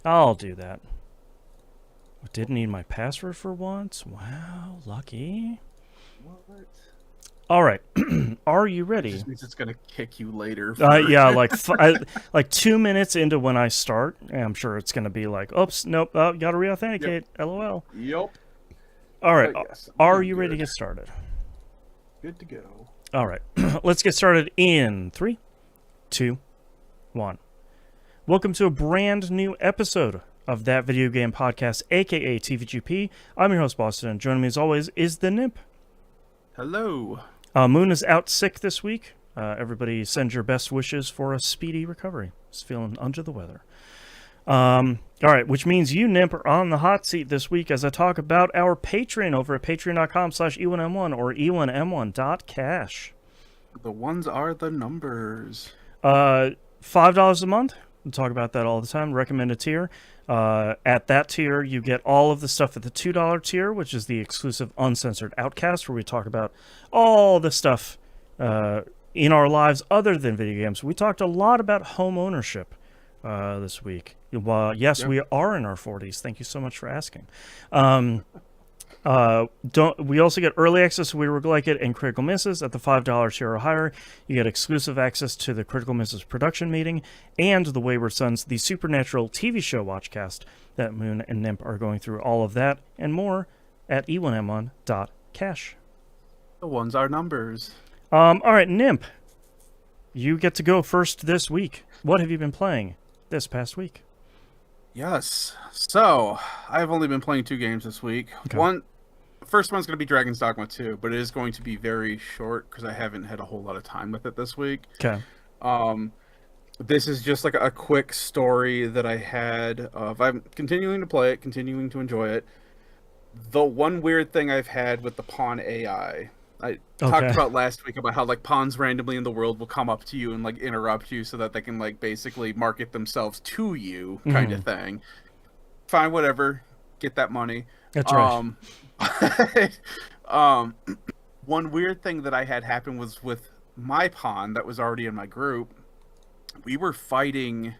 I'll do that. I didn't need my password for once. Wow, lucky. What? All right. Are you It ready? just means it's gonna kick you later. Yeah, like 2 minutes into when I start, I'm sure it's going to be like, oops, nope, got to Yep. re-authenticate, LOL. Yep. All right, But yes, I are am you ready to good. get started? Good to go. All right, let's get started in 3, 2, 1. Welcome to a brand new episode of That Video Game Podcast, aka TVGP. I'm your host, Boston, and joining me as always is the Nimp. Hello. Moon is out sick this week. Everybody send your best wishes for a speedy recovery. He's feeling under the weather. All right, which means you, Nimp, are on the hot seat this week as I talk about our Patreon over at patreon.com/E1M1 or E1M1.cash. The ones are the numbers. $5 a month. We talk about that all the time. Recommended tier. At that tier, you get all of the stuff at the $2 tier, which is the exclusive Uncensored Outcast, where we talk about all the stuff in our lives other than video games. We talked a lot about home ownership this week. Well, yes, Yep. we are in our 40s. Thank you so much for asking. We also get early access to We Were Like It and Critical Misses at the $5 tier or higher. You get exclusive access to the Critical Misses production meeting and the Wayward Sons, the Supernatural TV show watchcast that Moon and Nimp are going through. All of that and more at e1m1.cash. The ones are numbers. All right, Nimp, you get to go first this week. What have you been playing this past week? Yes. So I've only been playing 2 games this week. Okay. First one's going to be Dragon's Dogma 2, but it is going to be very short because I haven't had a whole lot of time with it this week. Okay. This is just like a quick story that I had of I'm continuing to play it, continuing to enjoy it. The one weird thing I've had with the pawn AI, I talked about last week about how like pawns randomly in the world will come up to you and like interrupt you so that they can like basically market themselves to you kind of thing. Fine, whatever, get that money. That's right. One weird thing that I had happen was with my pawn that was already in my group. We were fighting.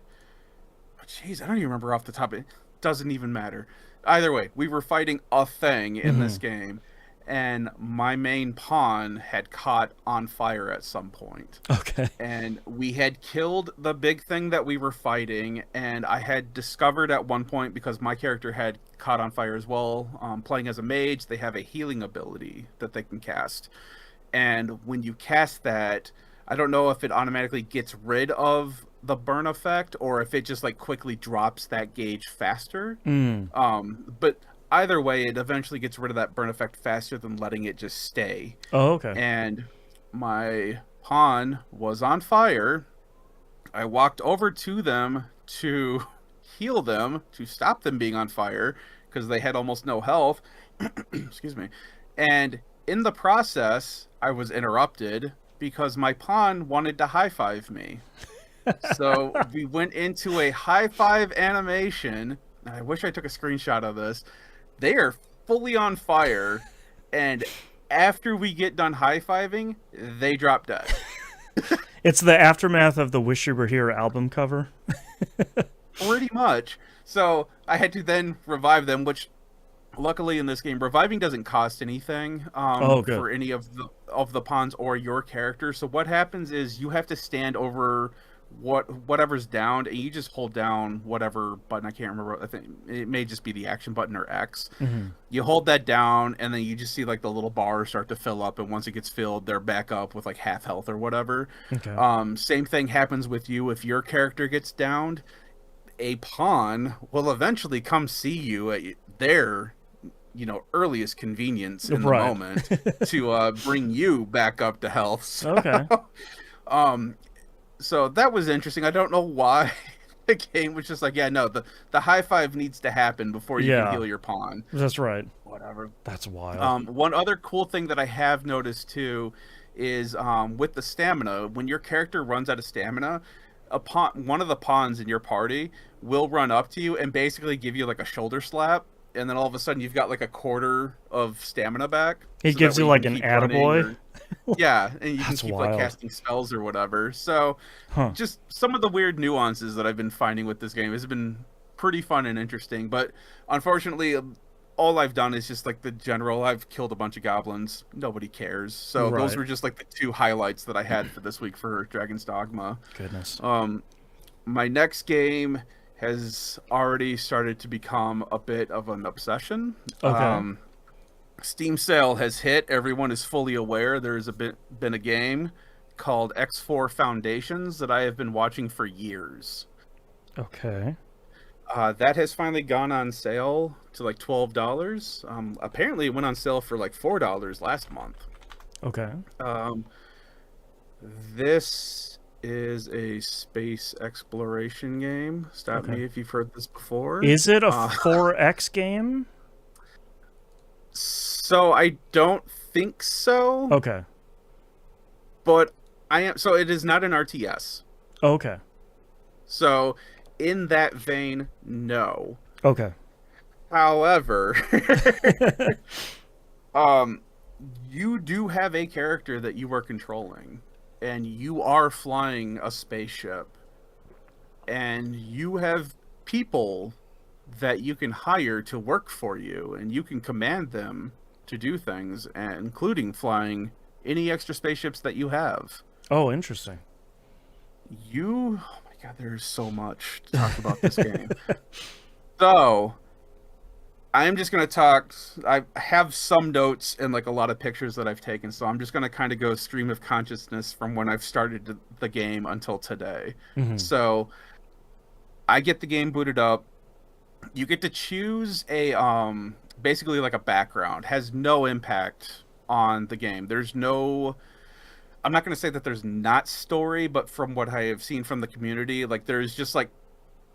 Jeez, I don't even remember off the top. It doesn't even matter. Either way, we were fighting a thing in this game, and my main pawn had caught on fire at some point. Okay. And we had killed the big thing that we were fighting, and I had discovered at one point, because my character had caught on fire as well, playing as a mage, they have a healing ability that they can cast. And when you cast that, I don't know if it automatically gets rid of the burn effect or if it just like quickly drops that gauge faster. But either way, it eventually gets rid of that burn effect faster than letting it just stay. Oh, okay. And my pawn was on fire. I walked over to them to heal them, to stop them being on fire, because they had almost no health. Excuse me. And in the process, I was interrupted because my pawn wanted to high-five me. So we went into a high-five animation. And I wish I took a screenshot of this. They are fully on fire, and after we get done high-fiving, they drop dead. It's the aftermath of the Wish You Were Here album cover. Pretty much. So I had to then revive them, which luckily in this game, reviving doesn't cost anything for any of the pawns or your character. So what happens is you have to stand over whatever's downed, and you just hold down whatever button. I can't remember. I think it may just be the action button or X. You hold that down, and then you just see like the little bars start to fill up, and once it gets filled, they're back up with like half health or whatever. Okay. Same thing happens with you if your character gets downed. A pawn will eventually come see you at their earliest convenience in the moment to bring you back up to health. So, Okay. So that was interesting. I don't know why the game was just like, yeah, no, the high five needs to happen before you can heal your pawn. That's right. Whatever. That's wild. One other cool thing that I have noticed too is with the stamina, when your character runs out of stamina, one of the pawns in your party will run up to you and basically give you like a shoulder slap, and then all of a sudden you've got like a quarter of stamina back. He gives you like an attaboy. Yeah, and you can That's keep wild. like casting spells or whatever. So just some of the weird nuances that I've been finding with this game has been pretty fun and interesting. But unfortunately, all I've done is just like the general. I've killed a bunch of goblins. Nobody cares. So those Right. were just like the two highlights that I had for this week for Dragon's Dogma. Goodness. My next game has already started to become a bit of an obsession. Okay. Steam sale has hit. Everyone is fully aware. There's been a game called X4 Foundations that I have been watching for years. Okay. That has finally gone on sale to like $12. Apparently, it went on sale for like $4 last month. Okay. Um, this is a space exploration game. Stop Okay. me if you've heard this before. Is it a 4X game? So I don't think so, Okay. but I am. So it is not an RTS. Okay. So in that vein, no. Okay. However, you do have a character that you are controlling, and you are flying a spaceship, and you have people that you can hire to work for you, and you can command them to do things, and including flying any extra spaceships that you have. Oh, interesting. Oh my god, there's so much to talk about this game. So, I'm just going to talk. I have some notes and like a lot of pictures that I've taken, so I'm just going to kind of go stream of consciousness from when I've started the game until today. Mm-hmm. So, I get the game booted up. You get to choose a basically like a background. Has no impact on the game. There's no I'm not going to say that there's not story, but from what I have seen from the community, like there's just like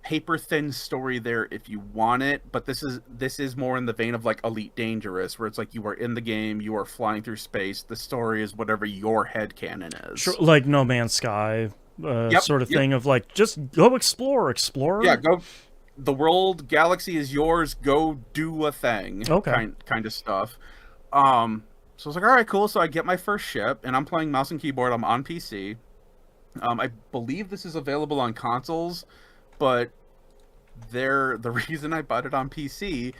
paper thin story there if you want it, but this is more in the vein of like Elite Dangerous, where it's like you are in the game, you are flying through space, the story is whatever your headcanon is. Sure, like No Man's Sky, sort of thing of like just go explore. Yeah, go. The world, galaxy is yours. Go do a thing. Okay. Kind of stuff. So I was like, all right, cool. So I get my first ship, and I'm playing mouse and keyboard. I'm on PC. I believe this is available on consoles, but the reason I bought it on PC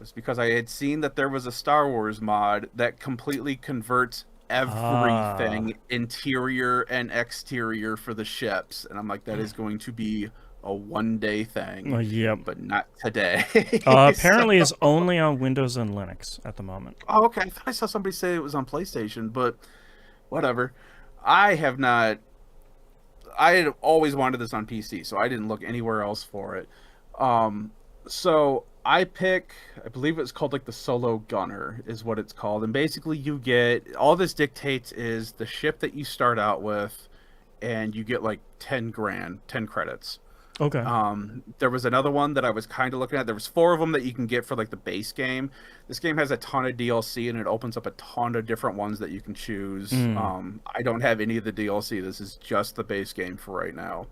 was because I had seen that there was a Star Wars mod that completely converts everything, interior and exterior, for the ships, and I'm like, that is going to be a one-day thing. Yep. But not today. Apparently, it's only on Windows and Linux at the moment. Oh, okay. I thought I saw somebody say it was on PlayStation, but whatever. I have not. I had always wanted this on PC, so I didn't look anywhere else for it. So I believe it's called like the Solo Gunner is what it's called, and basically you get all this dictates is the ship that you start out with, and you get like 10 credits. Okay. There was another one that I was kind of looking at. There was 4 of them that you can get for like the base game. This game has a ton of DLC, and it opens up a ton of different ones that you can choose. I don't have any of the DLC. This is just the base game for right now.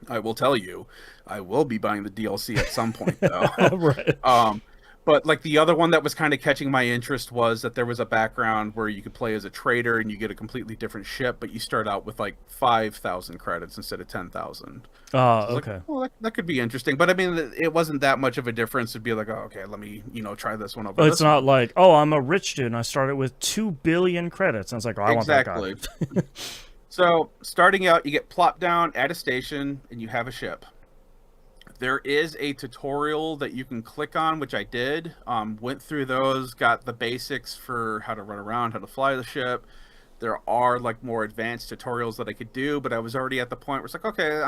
I will tell you, I will be buying the DLC at some point though. Right. But like the other one that was kind of catching my interest was that there was a background where you could play as a trader and you get a completely different ship, but you start out with like 5,000 credits instead of 10,000. Okay. Like, well, that could be interesting, but I mean, it wasn't that much of a difference to be like, oh, okay, let me try this one over. But it's not like, oh, I'm a rich dude and I started with 2 billion credits. And it's like, oh, I want that guy. So starting out, you get plopped down at a station and you have a ship. There is a tutorial that you can click on, which I did. Went through those, got the basics for how to run around, how to fly the ship. There are like more advanced tutorials that I could do, but I was already at the point where it's like, okay,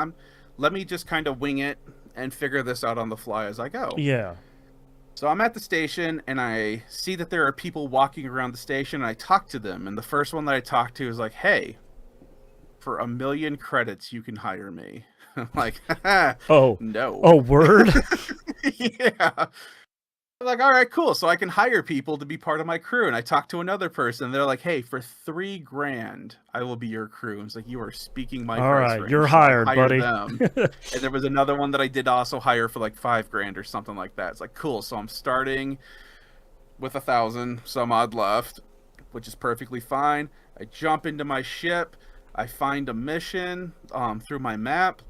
let me just kind of wing it and figure this out on the fly as I go. Yeah. So I'm at the station and I see that there are people walking around the station, and I talk to them. And the first one that I talked to is like, hey, for 1 million credits, you can hire me. I'm like, oh no. Oh, word. Yeah. I'm like, all right, cool. So I can hire people to be part of my crew. And I talked to another person. They're like, hey, for $3,000, I will be your crew. And it's like, you are speaking my all price right, range. you're So hired, buddy. Them. And there was another one that I did also hire for like $5,000 or something like that. It's like, cool. So I'm starting with 1,000 some odd left, which is perfectly fine. I jump into my ship. I find a mission through my map.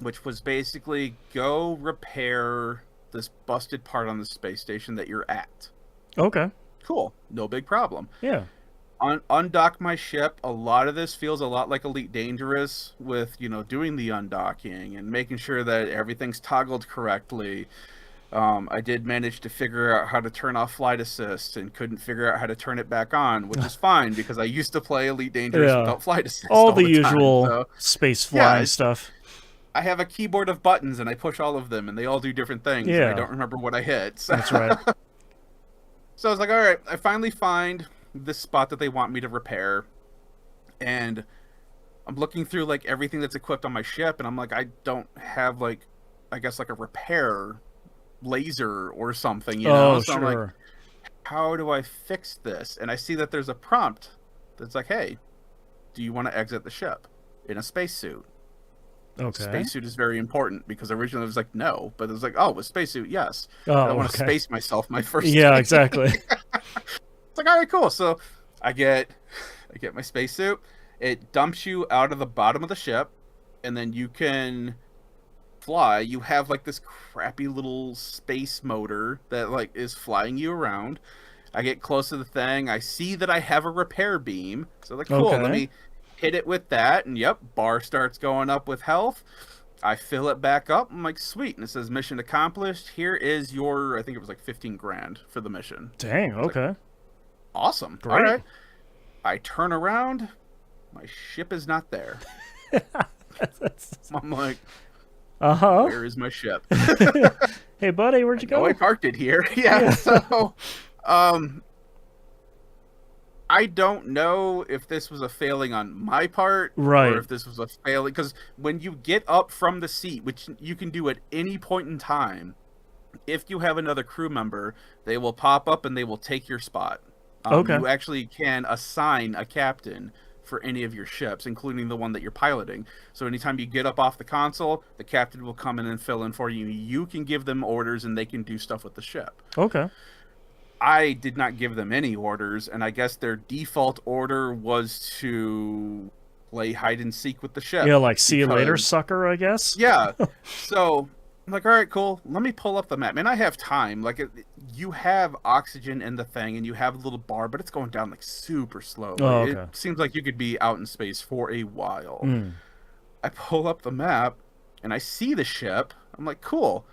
which was basically go repair this busted part on the space station that you're at. Okay. Cool, no big problem. Yeah. Undock my ship. A lot of this feels a lot like Elite Dangerous with, doing the undocking and making sure that everything's toggled correctly. I did manage to figure out how to turn off flight assist and couldn't figure out how to turn it back on, which is fine because I used to play Elite Dangerous Yeah. without flight assist All all the the time. usual So, space yeah, flying stuff. I have a keyboard of buttons and I push all of them and they all do different things. And I Yeah. don't remember what I hit. So. That's right. So I was like, all right, I finally find this spot that they want me to repair. And I'm looking through like everything that's equipped on my ship. And I'm like, I don't have like, I guess like a repair laser or something, Oh, So sure. I'm like, how do I fix this? And I see that there's a prompt that's like, hey, do you want to exit the ship in a spacesuit? Okay. Spacesuit is very important because originally it was like no, but it was like, oh, with spacesuit, yes. Oh, I don't want to okay. space myself my first Yeah, time. exactly. It's like, all right, cool. So I get my spacesuit. It dumps you out of the bottom of the ship, and then you can fly. You have like this crappy little space motor that like is flying you around. I get close to the thing. I see that I have a repair beam. So like, cool. Okay. Let me hit it with that, and yep, bar starts going up with health. I fill it back up. I'm like, sweet. And it says mission accomplished. Here is your, I think it was like 15 grand for the mission. Dang, okay. Like, awesome. Great. All right. I turn around. My ship is not there. I'm like, Uh-huh. where is my ship? Hey, buddy, where'd you Oh, go? I parked it here. Yeah. So, I don't know if this was a failing on my part, Right. or if this was a failing, because when you get up from the seat, which you can do at any point in time, if you have another crew member, they will pop up and they will take your spot. Okay. You actually can assign a captain for any of your ships, including the one that you're piloting. So anytime you get up off the console, the captain will come in and fill in for you. You can give them orders and they can do stuff with the ship. Okay. I did not give them any orders, and I guess their default order was to play hide and seek with the ship. Yeah, like, see you later, because- sucker, I guess? Yeah. So I'm like, all right, cool. Let me pull up the map. Man, I have time. Like, you have oxygen in the thing, and you have a little bar, but it's going down, like, super slow. Oh, okay. It seems like you could be out in space for a while. Mm. I pull up the map, and I see the ship. I'm like, cool.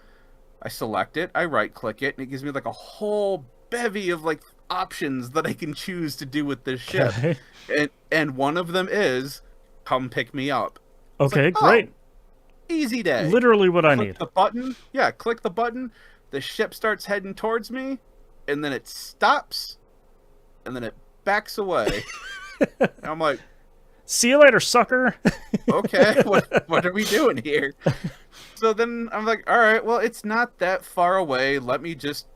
I select it. I right-click it, and it gives me, like, a whole bevy of, like, options that I can choose to do with this ship. Okay. And one of them is, come pick me up. It's Okay, like, great. oh, easy day. Literally what I Click need. the button. Yeah, click the button. The ship starts heading towards me, and then it stops, and then it backs away. And I'm like, See you later, sucker. okay, what are we doing here? So then I'm like, all right, well, it's not that far away. Let me just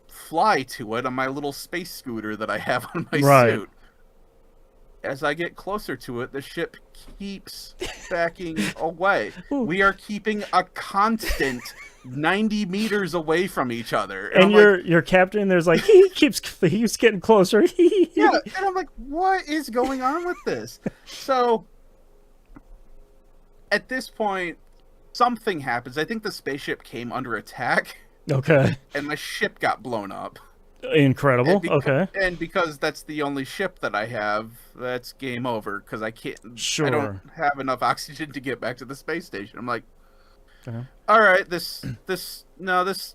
fly to it on my little space scooter that I have on my Right. suit. As I get closer to it, the ship keeps backing away. We are keeping a constant 90 meters away from each other. And I'm your captain there's like, he keeps getting closer. yeah, and I'm like, what is going on with this? So at this point, something happens. I think the spaceship came under attack, Okay. and my ship got blown up. Incredible. And Okay. And because that's the only ship that I have, that's game over because I can't. Sure. I don't have enough oxygen to get back to the space station. I'm like, Uh-huh. all right, this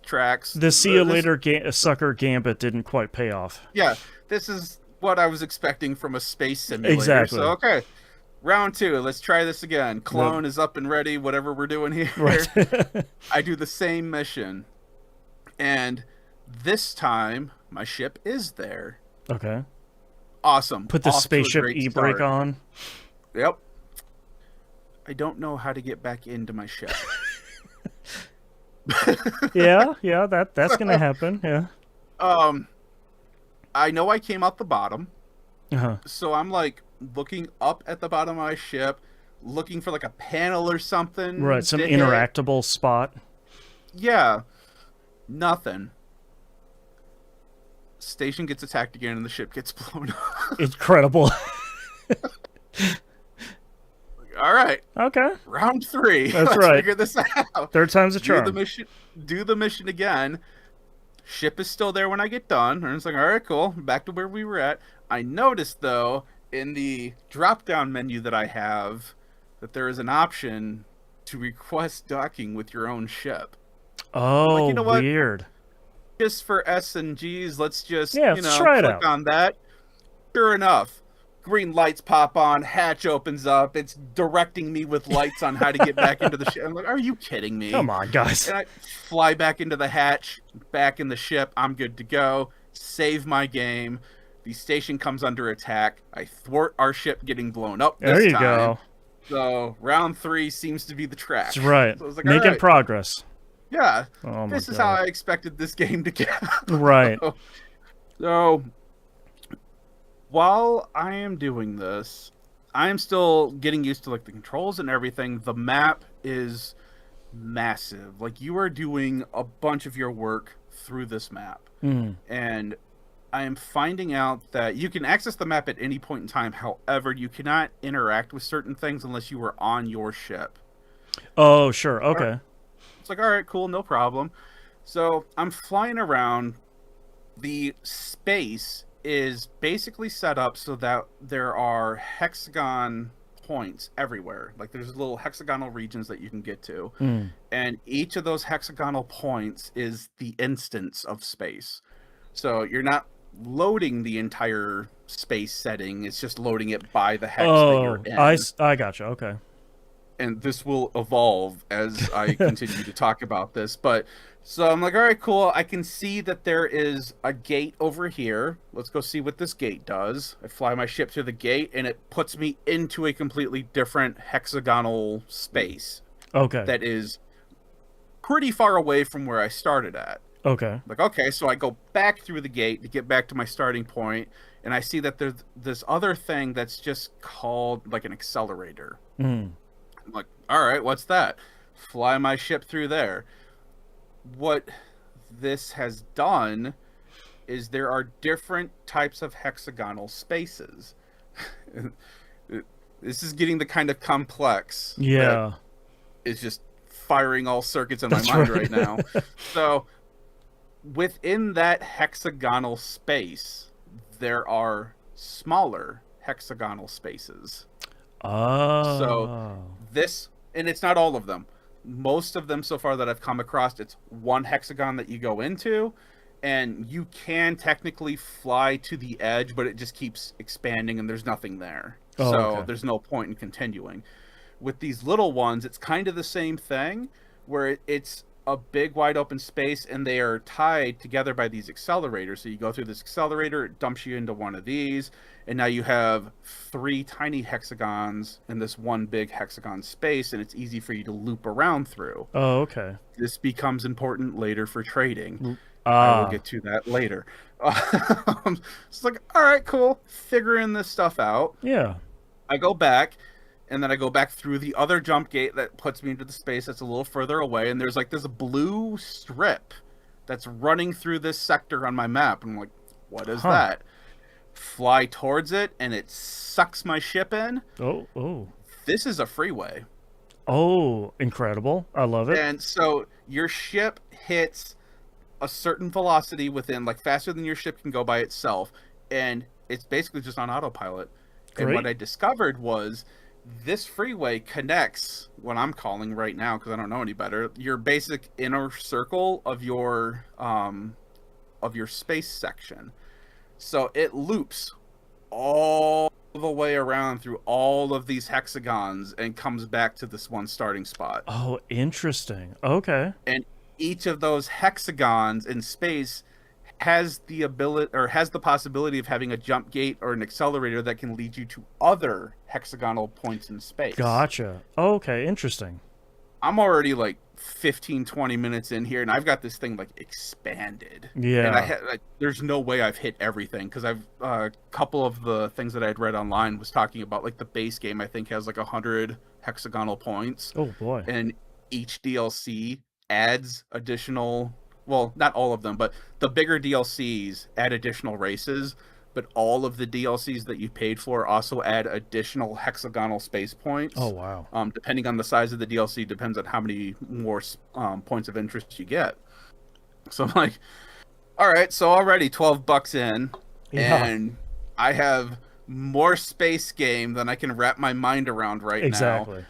tracks. The see you This- later sucker gambit didn't quite pay off. Yeah, this is what I was expecting from a space simulator. Exactly. So okay, round 2. Let's try this again. Clone is up and ready. Whatever we're doing here. Right. I do the same mission, and this time my ship is there. Okay. Awesome. Put the Off to a spaceship great e-brake start. on. Yep. I don't know how to get back into my ship. Yeah, that's gonna happen. Yeah. I know I came out the bottom, Uh-huh. so I'm like looking up at the bottom of my ship, looking for like a panel or something. Right, some to hit. interactable spot. Yeah. Nothing. Station gets attacked again and the ship gets blown up. Incredible. All all right, Okay. round 3. That's Let's right. figure this out. Third time's a Do the charm. mission. Do the mission again. Ship is still there when I get done. And it's like, all right, cool. Back to where we were at. I noticed, though, in the drop down menu that I have, that there is an option to request docking with your own ship. I'm like, Oh, you know what? weird. Just for S and G's, let's just, Yeah, let's try it click out. on that. Sure enough, green lights pop on, hatch opens up. It's directing me with lights on how to get back into the ship. I'm like, are you kidding me? Come on, guys. And I fly back into the hatch, back in the ship. I'm good to go. Save my game. The station comes under attack. I thwart our ship getting blown up There this you time. go. So round 3 seems to be the track. That's right. So I was like, Making all right, progress. yeah, Oh my this is how god. I expected this game to go. Right. So while I am doing this, I am still getting used to like the controls and everything. The map is massive. Like you are doing a bunch of your work through this map. Mm. And I am finding out that you can access the map at any point in time. However, you cannot interact with certain things unless you are on your ship. Oh, sure. Okay. It's like, all right, cool, no problem. So I'm flying around. The space is basically set up so that there are hexagon points everywhere. Like there's little hexagonal regions that you can get to. Mm. And each of those hexagonal points is the instance of space. So you're not loading the entire space setting, it's just loading it by the hex that you're Oh, in. I gotcha. Okay. And this will evolve as I continue to talk about this. But so I'm like, all right, cool. I can see that there is a gate over here. Let's go see what this gate does. I fly my ship to the gate, and it puts me into a completely different hexagonal space Okay. that is pretty far away from where I started at. Okay. Like, okay, so I go back through the gate to get back to my starting point, and I see that there's this other thing that's just called like an accelerator. Mm. I'm like, all right, what's that? Fly my ship through there. What this has done is there are different types of hexagonal spaces. This is getting the kind of complex. Yeah. Is just firing all circuits in That's my mind right. right now. So within that hexagonal space, there are smaller hexagonal spaces. So Oh. this, and it's not all of them. Most of them so far that I've come across, it's one hexagon that you go into, and you can technically fly to the edge, but it just keeps expanding and there's nothing there. Oh, So okay. there's no point in continuing. With these little ones, it's kind of the same thing, where it's a big wide open space and they are tied together by these accelerators. So you go through this accelerator, it dumps you into one of these, and now you have 3 tiny hexagons in this one big hexagon space, and it's easy for you to loop around through. Oh, okay. This becomes important later for trading. I will Ah. get to that later. It's like, all right, cool, figuring this stuff out. Yeah. I go back, and then I go back through the other jump gate that puts me into the space that's a little further away, and there's like this blue strip that's running through this sector on my map. And I'm like, what is Huh. that? Fly towards it, and it sucks my ship in. Oh, oh. This is a freeway. Oh, incredible. I love it. And so your ship hits a certain velocity within, like faster than your ship can go by itself, and it's basically just on autopilot. And what Great. I discovered was this freeway connects what I'm calling right now, because I don't know any better, your basic inner circle of your space section. So it loops all the way around through all of these hexagons and comes back to this one starting spot. Oh, interesting. Okay. And each of those hexagons in space has the ability, or has the possibility of having a jump gate or an accelerator that can lead you to other hexagonal points in space. Gotcha. Okay, interesting. I'm already like 15-20 minutes in here, and I've got this thing like expanded. Yeah. And there's no way I've hit everything, because I've a couple of the things that I'd read online was talking about like the base game I think has like 100 hexagonal points, Oh boy. and each DLC adds additional, well, not all of them, but the bigger DLCs add additional races. but all of the DLCs that you paid for also add additional hexagonal space points. Oh, wow. Depending on the size of the DLC, depends on how many more points of interest you get. So I'm like, all right, so already $12 in, Yeah, and I have more space game than I can wrap my mind around right now. exactly.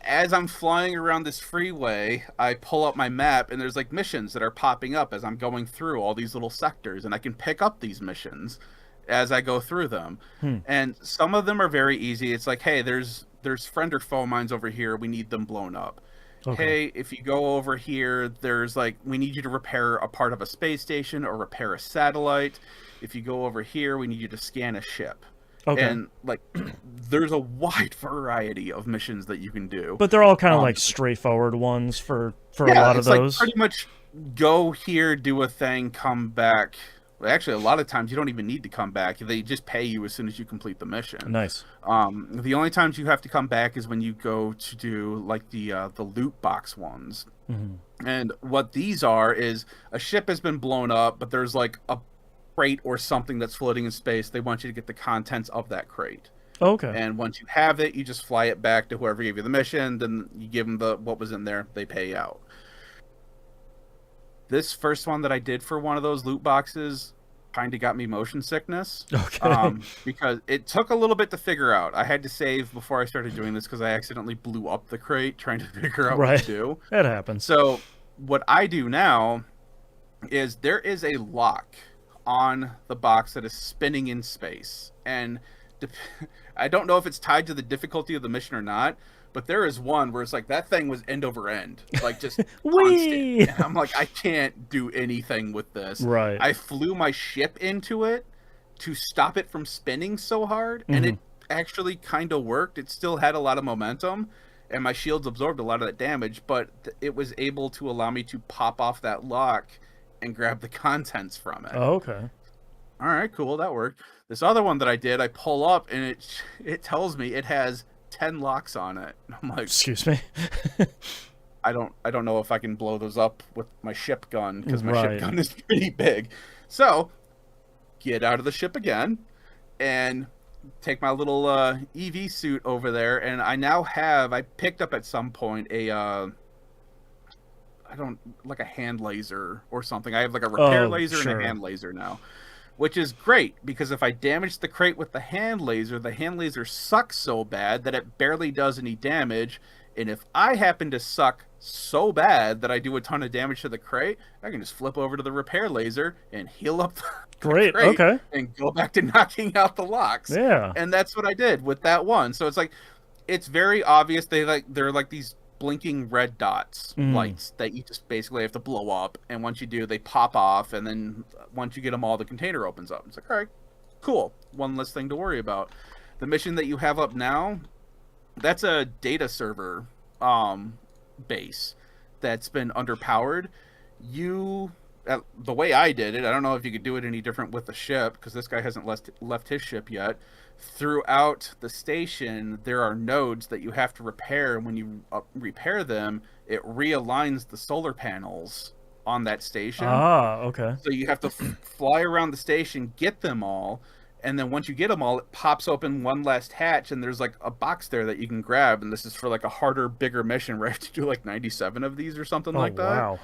As I'm flying around this freeway, I pull up my map, and there's like missions that are popping up as I'm going through all these little sectors, and I can pick up these missions as I go through them. Hmm. And some of them are very easy. It's like, hey, there's friend or foe mines over here. We need them blown up. Okay. Hey, if you go over here, there's like, we need you to repair a part of a space station or repair a satellite. If you go over here, we need you to scan a ship. Okay. And like, there's a wide variety of missions that you can do. But they're all kind of like straightforward ones for a Yeah, lot of it's like those. pretty much go here, do a thing, come back. Well, actually, a lot of times you don't even need to come back. They just pay you as soon as you complete the mission. Nice. The only times you have to come back is when you go to do like the loot box ones. Mm-hmm. And what these are is a ship has been blown up, but there's like a crate or something that's floating in space. They want you to get the contents of that crate. Okay. And once you have it, you just fly it back to whoever gave you the mission. Then you give them what was in there. They pay you out. This first one that I did for one of those loot boxes kind of got me motion sickness. Okay. Because it took a little bit to figure out. I had to save before I started doing this because I accidentally blew up the crate trying to figure out what to do. That happens. So what I do now is there is a lock on the box that is spinning in space. And I don't know if it's tied to the difficulty of the mission or not, but there is one where it's like that thing was end over end, like just constant. And I'm like, I can't do anything with this. Right. I flew my ship into it to stop it from spinning so hard, and it actually kind of worked. It still had a lot of momentum, and my shields absorbed a lot of that damage, but it was able to allow me to pop off that lock and grab the contents from it. Oh, okay. All right, cool, that worked. This other one that I did, I pull up, and it tells me it has 10 locks on it. I'm like, excuse me. I don't know if I can blow those up with my ship gun because my Right. ship gun is pretty big. So get out of the ship again and take my little EV suit over there, and I picked up at some point a like a hand laser or something. I have like a repair laser and a hand laser now, which is great because if I damage the crate with the hand laser sucks so bad that it barely does any damage. And if I happen to suck so bad that I do a ton of damage to the crate, I can just flip over to the repair laser and heal up the Great. crate Okay. and go back to knocking out the locks. Yeah. And that's what I did with that one. So it's like, it's very obvious. They're like these blinking red dots, lights that you just basically have to blow up. And once you do, they pop off. And then once you get them all, the container opens up. It's like, all right, cool. One less thing to worry about. The mission that you have up now, that's a data server base that's been underpowered. The way I did it, I don't know if you could do it any different with the ship because this guy hasn't left his ship yet. Throughout the station, there are nodes that you have to repair. When you repair them, it realigns the solar panels on that station. Ah, okay. So you have to fly around the station, get them all, and then once you get them all, it pops open one last hatch, and there's like a box there that you can grab, and this is for like a harder, bigger mission where I have to do like 97 of these or something like that. Wow.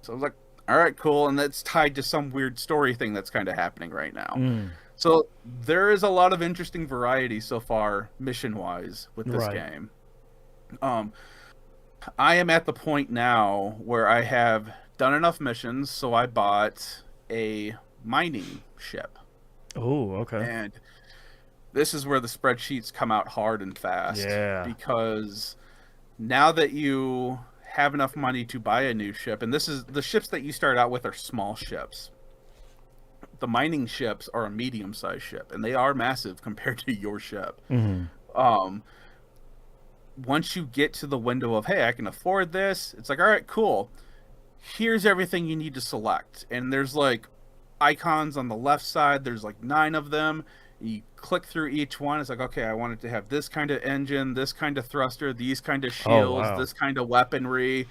So I was like, all right, cool, and that's tied to some weird story thing that's kind of happening right now. So there is a lot of interesting variety so far, mission-wise, with this game. I am at the point now where I have done enough missions, so I bought a mining ship. Oh, okay. And this is where the spreadsheets come out hard and fast. Yeah. Because now that you have enough money to buy a new ship, and this is the ships that you start out with are small ships. The mining ships are a medium-sized ship, and they are massive compared to your ship. Once you get to the window of, hey, I can afford this, it's like, all right, cool. Here's everything you need to select. And there's like icons on the left side. There's like 9 of them. You click through each one. It's like, okay, I want it to have this kind of engine, this kind of thruster, these kind of shields, this kind of weaponry.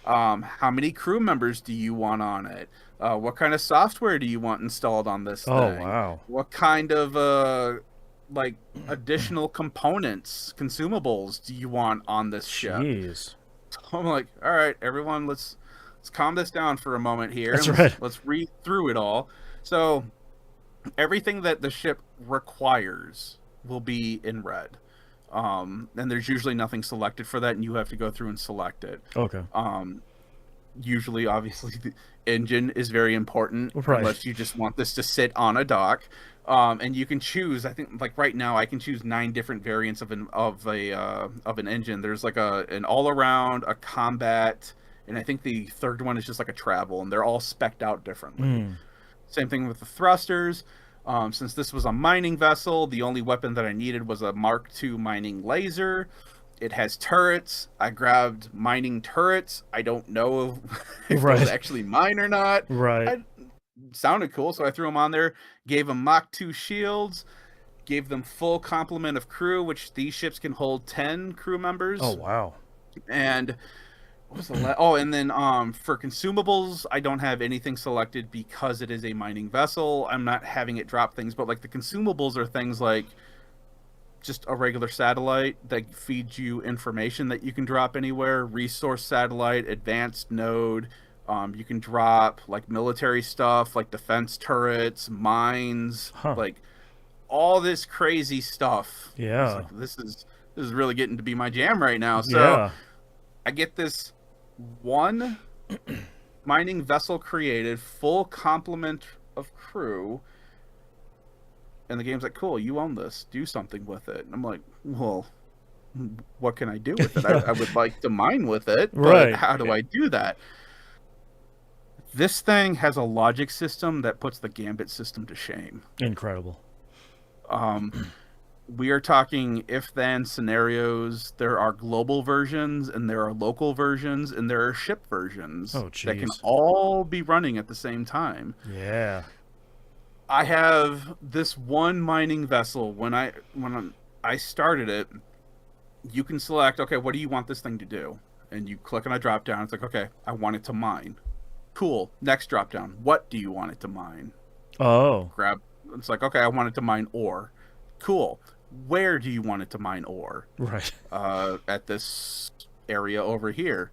How many crew members do you want on it? What kind of software do you want installed on this Oh, thing? wow. What kind of like additional components, consumables do you want on this ship? Jeez. So I'm like, all right, everyone, let's calm this down for a moment here That's and right. let's read through it all. So everything that the ship requires will be in red. And there's usually nothing selected for that, and you have to go through and select it. Okay. Usually, obviously, the engine is very important, Right. unless you just want this to sit on a dock. And you can choose. I think, like right now, I can choose 9 different variants of an engine. There's like an all around, a combat, and I think the third one is just like a travel, and they're all specced out differently. Mm. Same thing with the thrusters. Since this was a mining vessel, the only weapon that I needed was a Mark II mining laser. It has turrets. I grabbed mining turrets. I don't know if Right. those actually mine or not. Right. Sounded cool, so I threw them on there. Gave them Mach 2 shields. Gave them full complement of crew, which these ships can hold 10 crew members. Oh, wow. And what was the oh, and then for consumables, I don't have anything selected because it is a mining vessel. I'm not having it drop things, but like the consumables are things like just a regular satellite that feeds you information that you can drop anywhere, resource satellite, advanced node. You can drop like military stuff, like defense turrets, mines, Huh. like all this crazy stuff. Yeah. It's like, this is really getting to be my jam right now. So Yeah. I get this one mining vessel created, full complement of crew, and the game's like, cool, you own this, do something with it. And I'm like, well, what can I do with it? Yeah. I would like to mine with it, but Right. how do I do that? This thing has a logic system that puts the Gambit system to shame. Incredible. We are talking if-then scenarios. There are global versions, and there are local versions, and there are ship versions Oh, that can jeez. all be running at the same time. Yeah. I have this one mining vessel. I started it, you can select, okay, what do you want this thing to do? And you click on a drop down. It's like, okay, I want it to mine. Cool. Next drop down. What do you want it to mine? Oh. Grab. It's like, okay, I want it to mine ore. Cool. Where do you want it to mine ore? Right. At this area over here.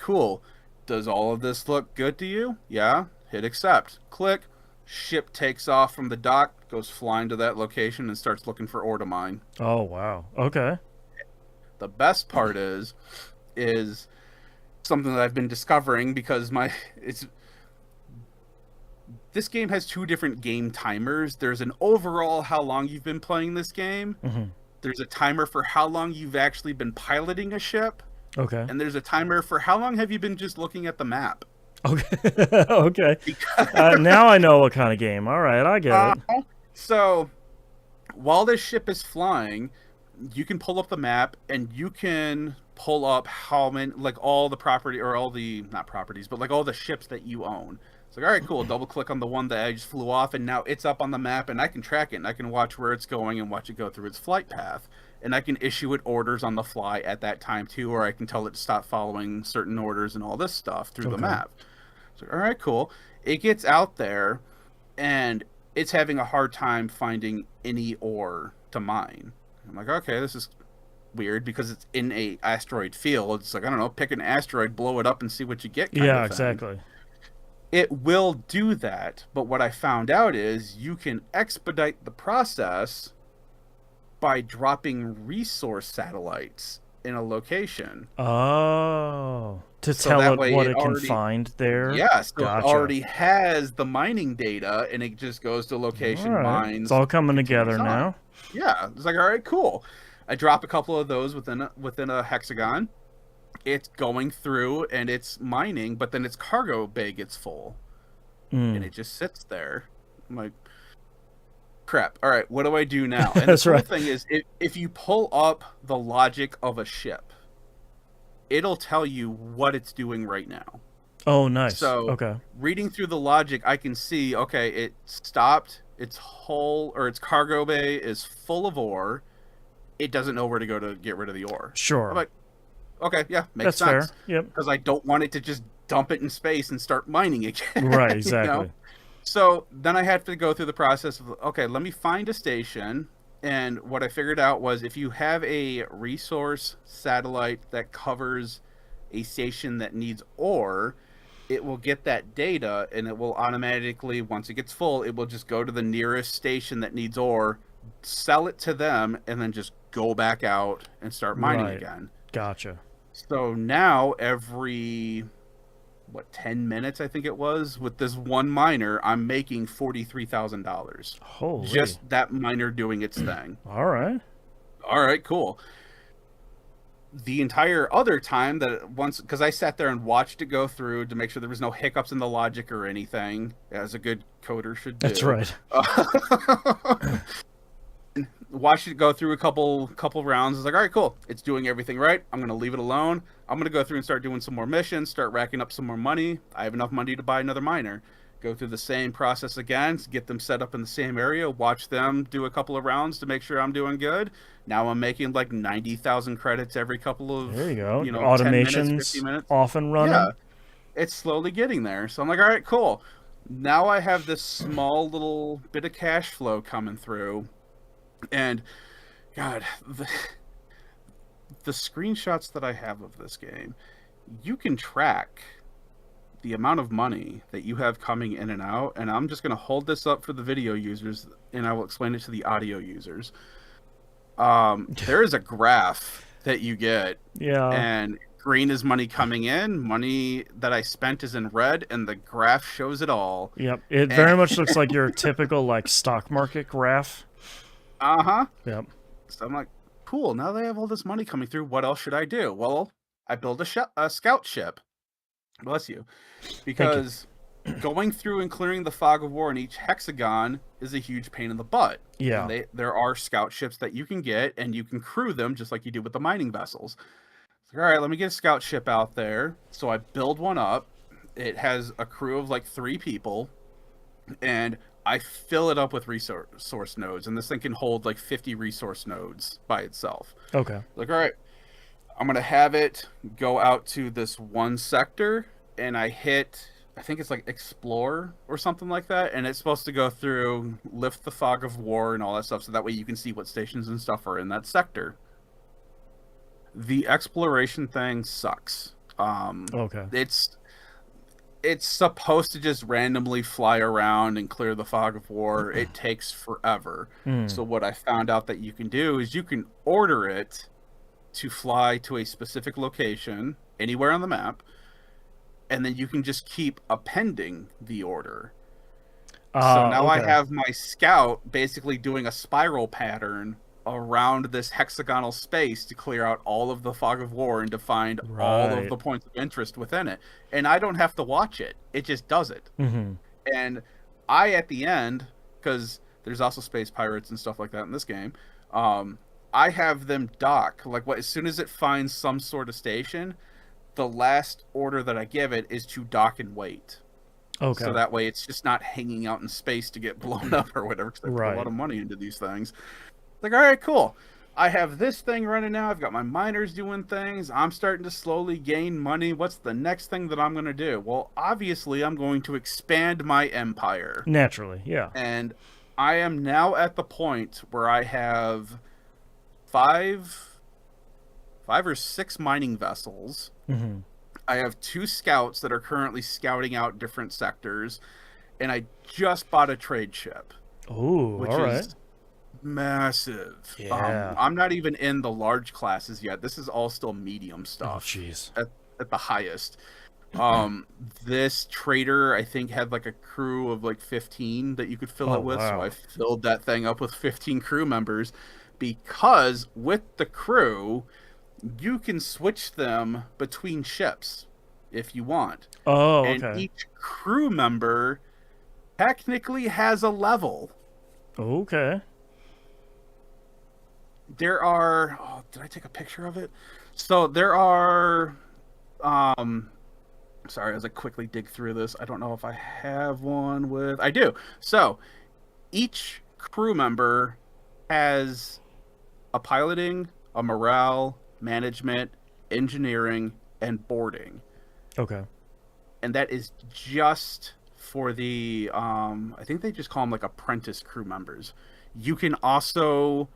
Cool. Does all of this look good to you? Yeah. Hit accept. Click. Ship takes off from the dock, goes flying to that location, and starts looking for ore to mine. Oh, wow. Okay. The best part is something that I've been discovering because this game has 2 different game timers. There's an overall how long you've been playing this game. Mm-hmm. There's a timer for how long you've actually been piloting a ship. Okay. And there's a timer for how long have you been just looking at the map. Okay. Okay. Now I know what kind of game. All right, I get it. So, while this ship is flying, you can pull up the map and you can pull up how many, like all the property, or all the, not properties, but like all the ships that you own. It's like, all right, cool. Double click on the one that I just flew off, and now it's up on the map, and I can track it, and I can watch where it's going and watch it go through its flight path. And I can issue it orders on the fly at that time too, or I can tell it to stop following certain orders and all this stuff through the Okay. map. So, all right, cool. It gets out there, and it's having a hard time finding any ore to mine. I'm like, okay, this is weird because it's in a asteroid field. It's like, I don't know, pick an asteroid, blow it up, and see what you get. Yeah, exactly. It will do that, but what I found out is you can expedite the process by dropping resource satellites in a location. Oh, to So tell that it way what it it can already- find there. Yeah, so Gotcha. it already has the mining data, and it just goes to location, All right. mines. It's all coming together continues on. now. Yeah, it's like, all right, cool. I drop a couple of those within a hexagon. It's going through and it's mining, but then its cargo bay gets full, and Mm. it just sits there. I'm like, crap. All right, what do I do now? And That's the cool right. thing is, if you pull up the logic of a ship, it'll tell you what it's doing right now. Oh, nice. So, Okay. reading through the logic, I can see, okay, it stopped, its hull or its cargo bay is full of ore. It doesn't know where to go to get rid of the ore. Sure. I'm like, Okay, yeah, makes That's fair. sense. Yep. Because I don't want it to just dump it in space and start mining again. Right. you know? Exactly. So then I had to go through the process of, okay, let me find a station. And what I figured out was if you have a resource satellite that covers a station that needs ore, it will get that data and it will automatically, once it gets full, it will just go to the nearest station that needs ore, sell it to them, and then just go back out and start mining Right. again. Gotcha. So now every 10 minutes I think it was with this one miner, I'm making $43,000. Holy. Just that miner doing its thing. All right. All right, cool. The entire other time that once, because I sat there and watched it go through to make sure there was no hiccups in the logic or anything, as a good coder should do. That's right. Watched it go through a couple rounds. I was like, all right, cool. It's doing everything right. I'm gonna leave it alone. I'm gonna go through and start doing some more missions, start racking up some more money. I have enough money to buy another miner. Go through the same process again, get them set up in the same area, watch them do a couple of rounds to make sure I'm doing good. Now I'm making like 90,000 credits every couple of, There you go. 10 minutes, Automations 50 minutes. off and Yeah, running. it's slowly getting there. So I'm like, all right, cool. Now I have this small little bit of cash flow coming through. And God, the screenshots that I have of this game, you can track the amount of money that you have coming in and out. And I'm just going to hold this up for the video users and I will explain it to the audio users. There is a graph that you get, Yeah. and green is money coming in, money that I spent is in red, and the graph shows it all. Yep. It And, very much looks like your typical like stock market graph. uh-huh. Yep. So I'm like, cool, now they have all this money coming through. What else should I do? Well, I build a scout ship. Bless you. Thank you. Because going through and clearing the fog of war in each hexagon is a huge pain in the butt. Yeah. And there are scout ships that you can get, and you can crew them just like you do with the mining vessels. It's like, all right, let me get a scout ship out there. So I build one up. It has a crew of like 3 people, and I fill it up with resource nodes, and this thing can hold like 50 resource nodes by itself. Okay. Like, all right, I'm gonna have it go out to this one sector, and I think it's like explore or something like that, and it's supposed to go through, lift the fog of war and all that stuff, so that way you can see what stations and stuff are in that sector. The exploration thing sucks. Okay. It's supposed to just randomly fly around and clear the fog of war. It takes forever. So what I found out that you can do is you can order it to fly to a specific location anywhere on the map, and then you can just keep appending the order. So now I Okay. have my scout basically doing a spiral pattern around this hexagonal space to clear out all of the fog of war and to find all of Right. the points of interest within it. And I don't have to watch it. It just does it. Mm-hmm. And I, at the end, because there's also space pirates and stuff like that in this game, I have them dock. Like, as soon as it finds some sort of station, the last order that I give it is to dock and wait. Okay. So that way it's just not hanging out in space to get blown up or whatever, because I put a lot of money into these things. Like, all right, cool. I have this thing running now. I've got my miners doing things. I'm starting to slowly gain money. What's the next thing that I'm going to do? Well, obviously, I'm going to expand my empire. Naturally, yeah. And I am now at the point where I have five or six mining vessels. Mm-hmm. I have 2 scouts that are currently scouting out different sectors. And I just bought a trade ship. Ooh, which all right. is massive. Yeah. I'm not even in the large classes yet. This is all still medium Oh, stuff jeez. at the highest. This trader, I think, had like a crew of like 15 that you could fill it with. Wow. So I filled that thing up with 15 crew members, because with the crew, you can switch them between ships if you want. Oh, And okay. each crew member technically has a level. Okay. There are, did I take a picture of it? So there are, sorry, as I quickly dig through this, I don't know if I have one with, I do. So each crew member has a piloting, a morale, management, engineering, and boarding. Okay. And that is just for the I think they just call them like apprentice crew members. You can also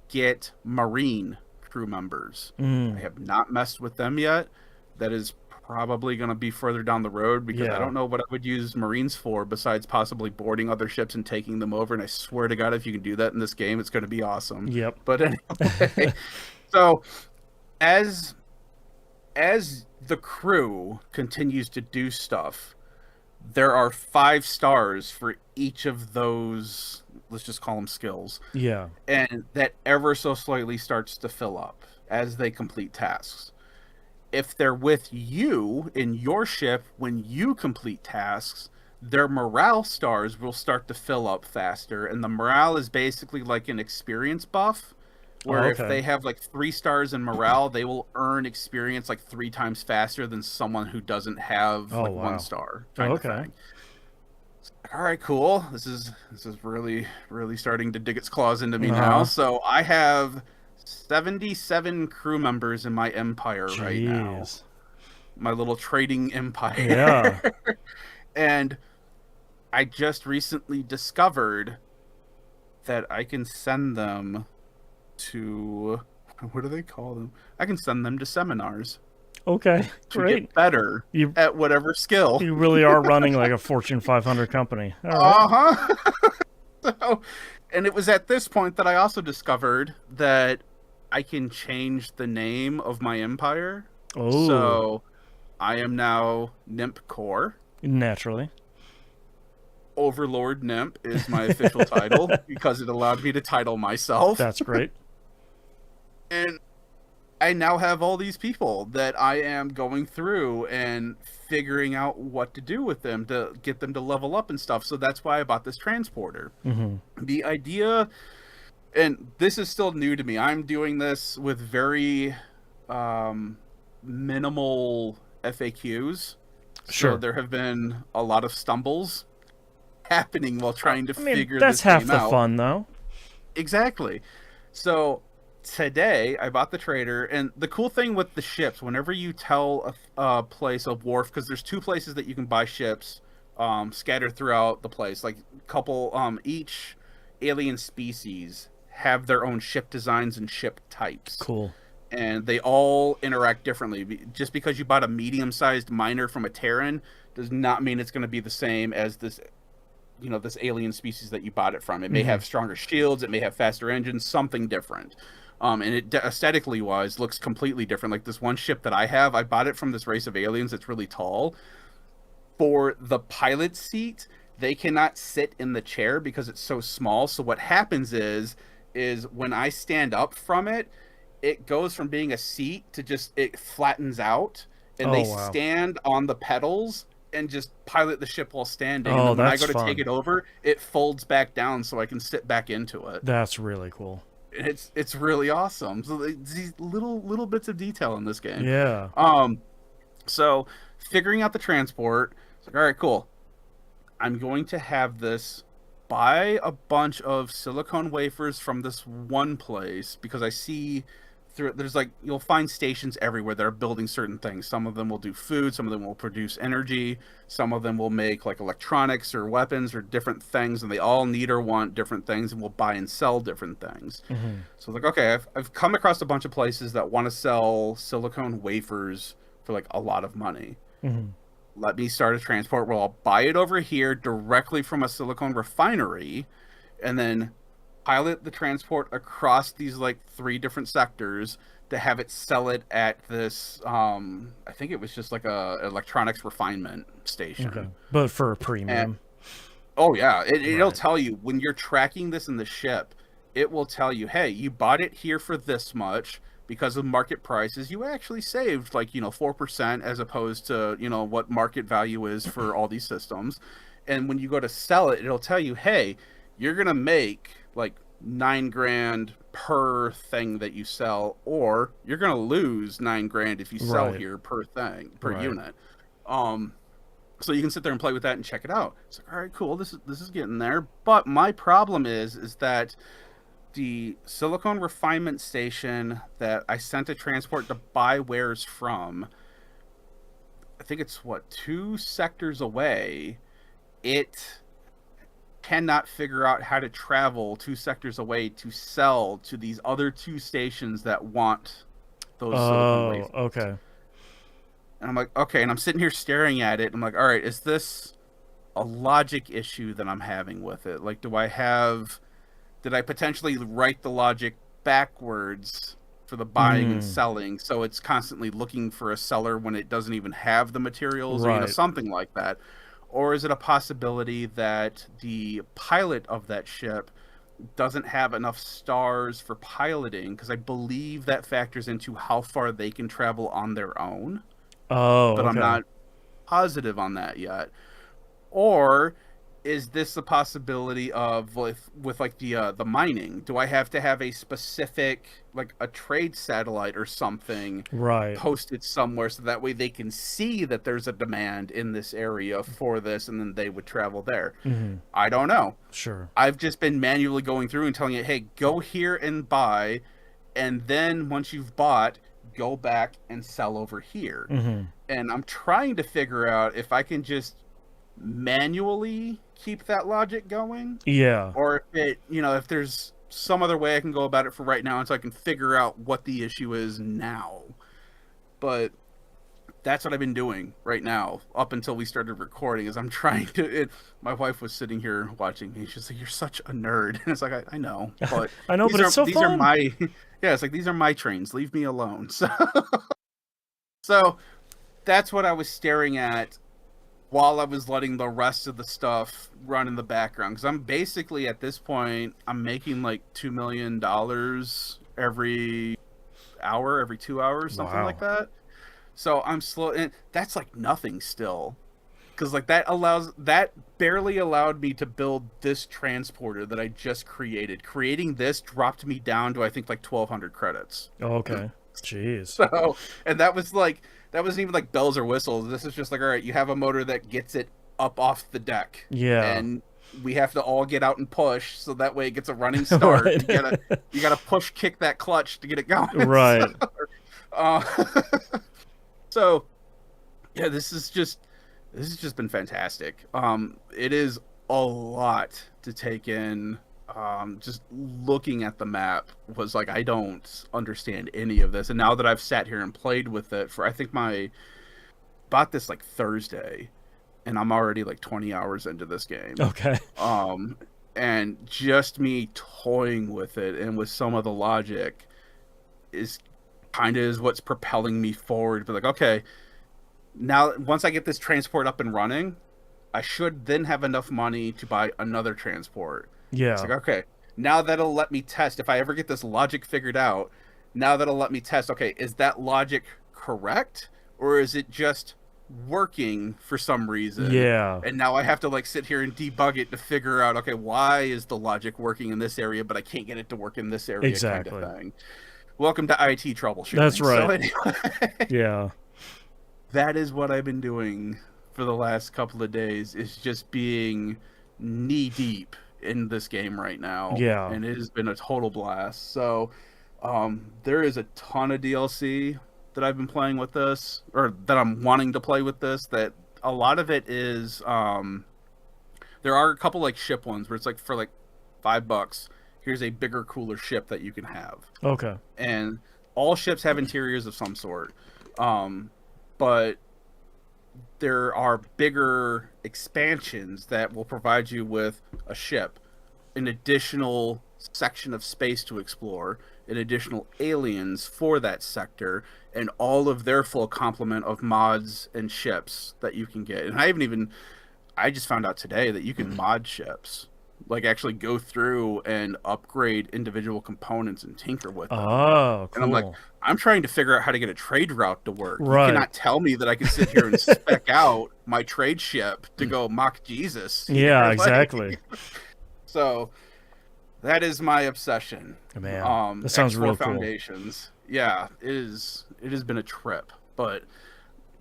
get marine crew members. I Mm, have not messed with them yet. That is probably going to be further down the road because I yeah. don't know what I would use marines for besides possibly boarding other ships and taking them over. And I swear to God, if you can do that in this game, it's going to be awesome. Yep. But anyway, so as the crew continues to do stuff, there are 5 stars for each of those, let's just call them skills, Yeah. and that ever so slightly starts to fill up as they complete tasks. If they're with you in your ship when you complete tasks, their morale stars will start to fill up faster. And the morale is basically like an experience buff, Oh, where if okay. they have like 3 stars in morale, they will earn experience like 3 times faster than someone who doesn't have Oh, like one wow. star Oh, kind of okay. thing. All right, cool. This is really starting to dig its claws into me now. Uh-huh. So I have 77 crew members in my empire right now, Jeez. my little trading empire. Yeah. And I just recently discovered that I can send them to, what do they call them? I can send them to seminars Okay. to Great. get better You at whatever skill. you really are running like a Fortune 500 company. All right. Uh-huh. So, and it was at this point that I also discovered that I can change the name of my empire. Oh, So I am now Nymph Core. naturally. Overlord Nymph is my official title because it allowed me to title myself. That's great. And I now have all these people that I am going through and figuring out what to do with them to get them to level up and stuff. So that's why I bought this transporter. Hmm. The idea, and this is still new to me, I'm doing this with very minimal FAQs. So Sure. there have been a lot of stumbles happening while trying to I mean, figure that's this half game the out. fun, though. Exactly. So today I bought the trader, and the cool thing with the ships, whenever you tell a place of wharf, because there's 2 places that you can buy ships scattered throughout the place, like couple each alien species have their own ship designs and ship types, Cool. and they all interact differently. Just because you bought a medium-sized miner from a Terran does not mean it's going to be the same as this, this alien species that you bought it from. It may Hmm. have stronger shields, it may have faster engines, something different. And it aesthetically wise looks completely different. Like this one ship that I have, I bought it from this race of aliens that's really tall. For the pilot seat, they cannot sit in the chair because it's so small. So what happens is when I stand up from it, it goes from being a seat to just it flattens out, and Oh, they wow. stand on the pedals and just pilot the ship while standing. And Oh, then when I that's go to take fun. it over, it folds back down so I can sit back into it. That's really cool. And it's really awesome. So these little bits of detail in this game. Yeah. Um, so figuring out the transport, it's like, all right, cool. I'm going to have this buy a bunch of silicone wafers from this one place because I see there's like you'll find stations everywhere that are building certain things. Some of them will do food, some of them will produce energy, some of them will make like electronics or weapons or different things, and they all need or want different things and will buy and sell different things. Hmm. So like, okay, I've come across a bunch of places that want to sell silicone wafers for like a lot of money. Hmm. Let me start a transport where I'll buy it over here directly from a silicone refinery and then pilot the transport across these like 3 different sectors to have it sell it at this I think it was just like a electronics refinement Okay. station. But for a And premium. oh yeah, it'll Right. tell you when you're tracking this in the ship. It will tell you, hey, you bought it here for this much because of market prices. You actually saved like 4% as opposed to what market value is for all these systems. And when you go to sell it, it'll tell you, hey, you're gonna make like 9 grand per thing that you sell, or you're gonna lose 9 grand if you sell Right. here per thing per Right. unit. Um, so you can sit there and play with that and check it out. It's like, all right, cool. This is getting there. But my problem is that the silicone refinement station that I sent a transport to buy wares from, I think it's what, 2 sectors away. It cannot figure out how to travel 2 sectors away to sell to these other 2 stations that want those silicone Oh, wafers. okay. And I'm like, okay, and I'm sitting here staring at it. I'm like, all right, is this a logic issue that I'm having with it? Like, did I potentially write the logic backwards for the buying and Mm, selling, so it's constantly looking for a seller when it doesn't even have the materials, or right. something like that? Or is it a possibility that the pilot of that ship doesn't have enough stars for piloting? Because I believe that factors into how far they can travel on their own, Oh, but I'm okay. not positive on that yet. Or is this a possibility of, with like the mining? Do I have to have a specific, like a trade satellite or something Right. posted somewhere, so that way they can see that there's a demand in this area for this, and then they would travel there? Mm-hmm. I don't know. Sure. I've just been manually going through and telling it, hey, go here and buy, and then once you've bought, go back and sell over here. Mm-hmm. And I'm trying to figure out if I can just manually keep that logic going, Yeah. or if there's some other way I can go about it for right now, and so I can figure out what the issue is now. But that's what I've been doing right now up until we started recording, is I'm trying to my wife was sitting here watching me. She's like, you're such a nerd. And it's like, I know, but I know, but these it's are so these are fun. my yeah, it's like, these are my trains, leave me alone. So that's what I was staring at while I was letting the rest of the stuff run in the background. Because I'm basically, at this point, I'm making like $2 million every hour, every 2 hours, something like Wow. that. So I'm slow, and that's like nothing still. Because like that barely allowed me to build this transporter that I just created. Creating this dropped me down to, I think, like 1,200 credits. Okay. Jeez. So, and that wasn't even like bells or whistles. This is just like, all right, you have a motor that gets it up off the deck, Yeah. and we have to all get out and push, so that way it gets a running start. Right. You gotta push kick that clutch to get it going. So, Right. uh, so yeah, this has just been fantastic. It is a lot to take in. Just looking at the map was like, I don't understand any of this. And now that I've sat here and played with it for, I think bought this like Thursday, and I'm already like 20 hours into this game. Okay. Um, and just me toying with it and with some of the logic is kind of is what's propelling me forward. But like, okay, now once I get this transport up and running, I should then have enough money to buy another transport. It's Yeah. like, okay, now that'll let me test. If I ever get this logic figured out, now that'll let me test, okay, is that logic correct? Or is it just working for some reason? Yeah. And now I have to like sit here and debug it to figure out, okay, why is the logic working in this area, but I can't get it to work in this area, kind of Exactly. thing. Welcome to IT That's troubleshooting. So right. anyway, Yeah. that is what I've been doing for the last couple of days, is just being knee deep in this game right now, Yeah. and it has been a total blast. So there is a ton of DLC that I've been playing with this, or that I'm wanting to play with this, that a lot of it is there are a couple like ship ones where it's like, for like $5, here's a bigger, cooler ship that you can have. Okay. And all ships have interiors of some sort. But there are bigger expansions that will provide you with a ship, an additional section of space to explore, an additional aliens for that sector, and all of their full complement of mods and ships that you can get. And I just found out today that you can mod ships, like actually go through and upgrade individual components and tinker with them. Oh, And I'm like, cool. I'm trying to figure out how to get a trade route to work. You Right. cannot tell me that I can sit here and spec out my trade ship to go mock Jesus Yeah, here. exactly. So that is my obsession. Man, that sounds X4 real cool. Foundations. Yeah, it is. It has been a trip, but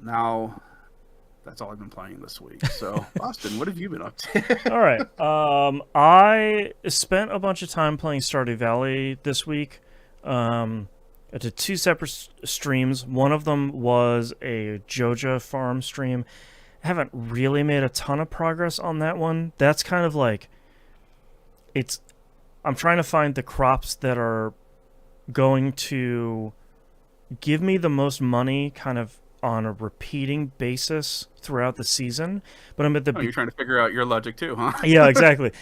now That's all I've been playing this week. So, Boston, what have you been up to? All right. I spent a bunch of time playing Stardew Valley this week. I did two separate streams. One of them was a Joja farm stream. I haven't really made a ton of progress on that one. That's kind of like I'm trying to find the crops that are going to give me the most money kind of on a repeating basis throughout the season. But I'm at the You're trying to figure out your logic too, huh? Yeah, exactly.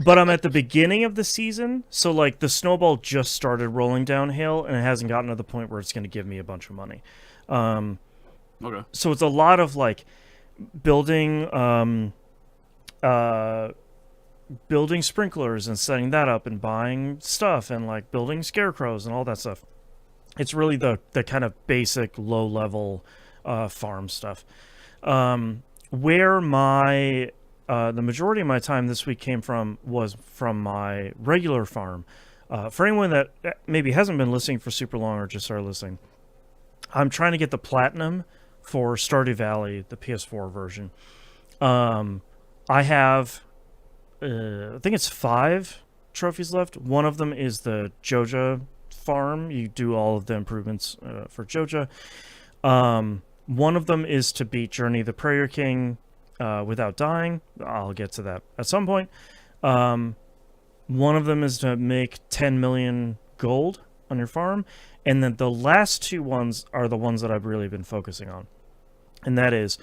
But I'm at the beginning of the season, so like the snowball just started rolling downhill, and it hasn't gotten to the point where it's going to give me a bunch of money. Okay. So it's a lot of like building, building sprinklers and setting that up, and buying stuff, and like building scarecrows and all that stuff. It's really the kind of basic low level farm stuff. Where my the majority of my time this week came from was from my regular farm. For anyone that maybe hasn't been listening for super long or just started listening, I'm trying to get the platinum for Stardew Valley, the PS4 version. I have, I think it's 5 trophies left. One of them is the Joja farm. You do all of the improvements for Joja. One of them is to beat Journey the Prayer King without dying. I'll get to that at some point. One of them is to make 10 million gold on your farm. And then the last 2 ones are the ones that I've really been focusing on. And that is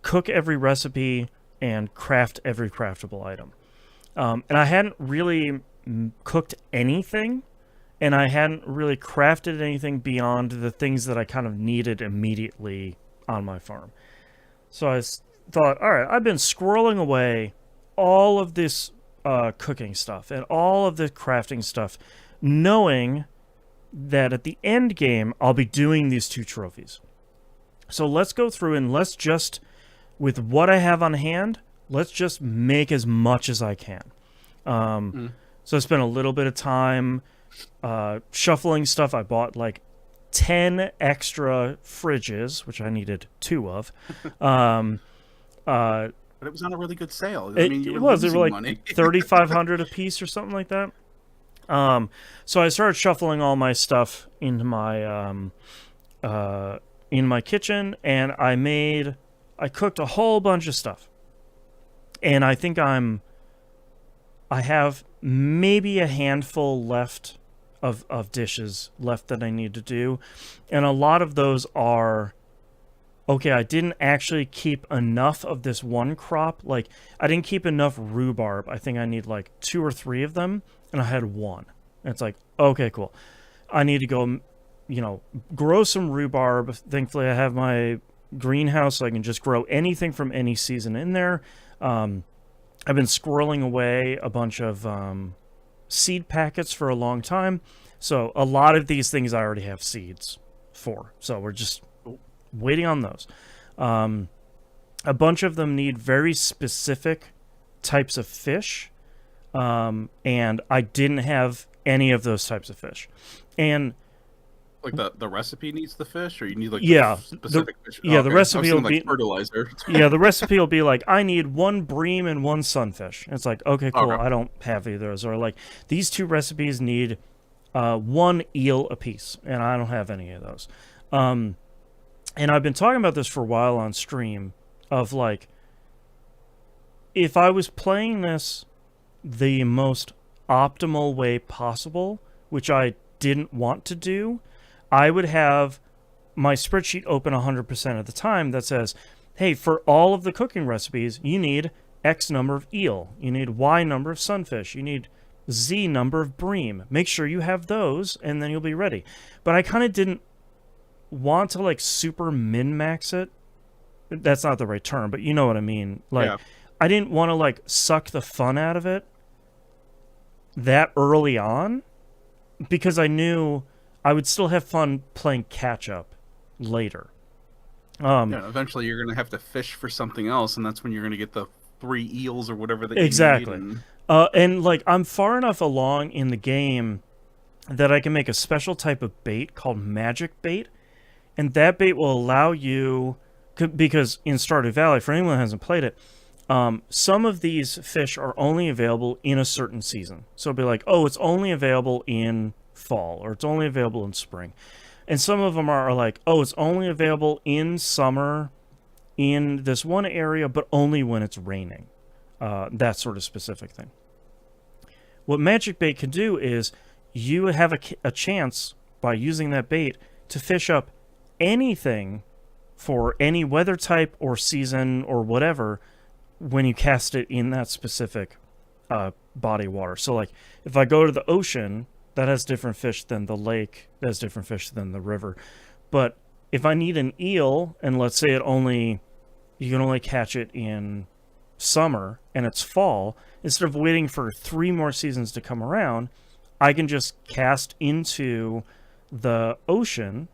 cook every recipe and craft every craftable item. And I hadn't really cooked anything, and I hadn't really crafted anything beyond the things that I kind of needed immediately on my farm. So I thought, all right, I've been squirreling away all of this cooking stuff and all of the crafting stuff, knowing that at the end game, I'll be doing these 2 trophies. So let's go through and let's just, with what I have on hand, let's just make as much as I can. So I spent a little bit of time shuffling stuff. I bought like 10 extra fridges, which I needed 2 of. But it was on a really good sale. It was like money. 3,500 a piece or something like that. So I started shuffling all my stuff into my in my kitchen, and I cooked a whole bunch of stuff. And I think I have maybe a handful left of dishes left that I need to do. And a lot of those are, okay, I didn't actually keep enough of this one crop. Like, I didn't keep enough rhubarb. I think I need like 2 or 3 of them, and I had 1. And it's like, okay, cool. I need to go, grow some rhubarb. Thankfully, I have my greenhouse, so I can just grow anything from any season in there. I've been squirreling away a bunch of seed packets for a long time. So a lot of these things I already have seeds for. So we're just waiting on those. A bunch of them need very specific types of fish. And I didn't have any of those types of fish. And like the recipe needs the fish, or you need like specific fish? Yeah, the recipe will be like fertilizer. Yeah, the recipe will be like, I need 1 bream and 1 sunfish. And it's like, okay, cool. Okay. I don't have either of those. Or like, these 2 recipes need 1 eel apiece, and I don't have any of those. And I've been talking about this for a while on stream, of like, if I was playing this the most optimal way possible, which I didn't want to do, I would have my spreadsheet open 100% of the time that says, hey, for all of the cooking recipes, you need X number of eel, you need Y number of sunfish, you need Z number of bream. Make sure you have those, and then you'll be ready. But I kind of didn't want to like super min-max it. That's not the right term, but you know what I mean. Like, yeah. I didn't want to like suck the fun out of it that early on, because I knew I would still have fun playing catch up later. Eventually you're going to have to fish for something else, and that's when you're going to get the 3 eels or whatever that exactly. you need. And like, I'm far enough along in the game that I can make a special type of bait called magic bait, and that bait will allow you because in Stardew Valley, for anyone who hasn't played it, some of these fish are only available in a certain season. So it'll be like, oh, it's only available in fall, or it's only available in spring. And some of them are like, oh, it's only available in summer in this one area, but only when it's raining. That sort of specific thing. What Magic Bait can do is you have a chance by using that bait to fish up anything for any weather type or season or whatever when you cast it in that specific body of water. So like if I go to the ocean, that has different fish than the lake, that has different fish than the river. But if I need an eel, and let's say you can only catch it in summer and it's fall, instead of waiting for 3 more seasons to come around, I can just cast into the ocean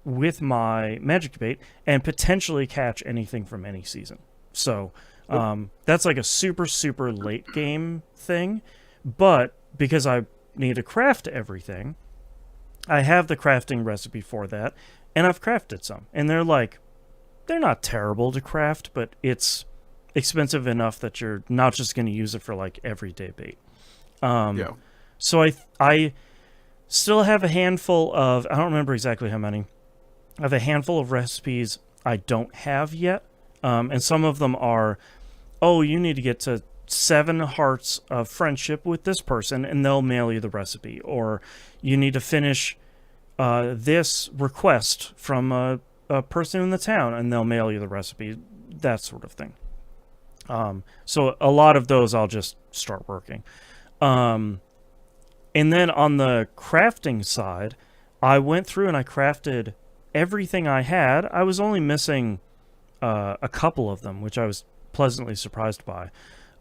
with my magic bait and potentially catch anything from any season. So that's like a super, super late game thing. But because I need to craft everything, I have the crafting recipe for that, and I've crafted some. And they're not terrible to craft, but it's expensive enough that you're not just going to use it for like everyday bait. So I still have a handful of, I don't remember exactly how many. I have a handful of recipes I don't have yet. And some of them are, oh, you need to get to 7 hearts of friendship with this person and they'll mail you the recipe. Or you need to finish this request from a person in the town and they'll mail you the recipe. That sort of thing. So a lot of those I'll just start working. And then on the crafting side, I went through and I crafted everything I had. I was only missing a couple of them, which I was pleasantly surprised by.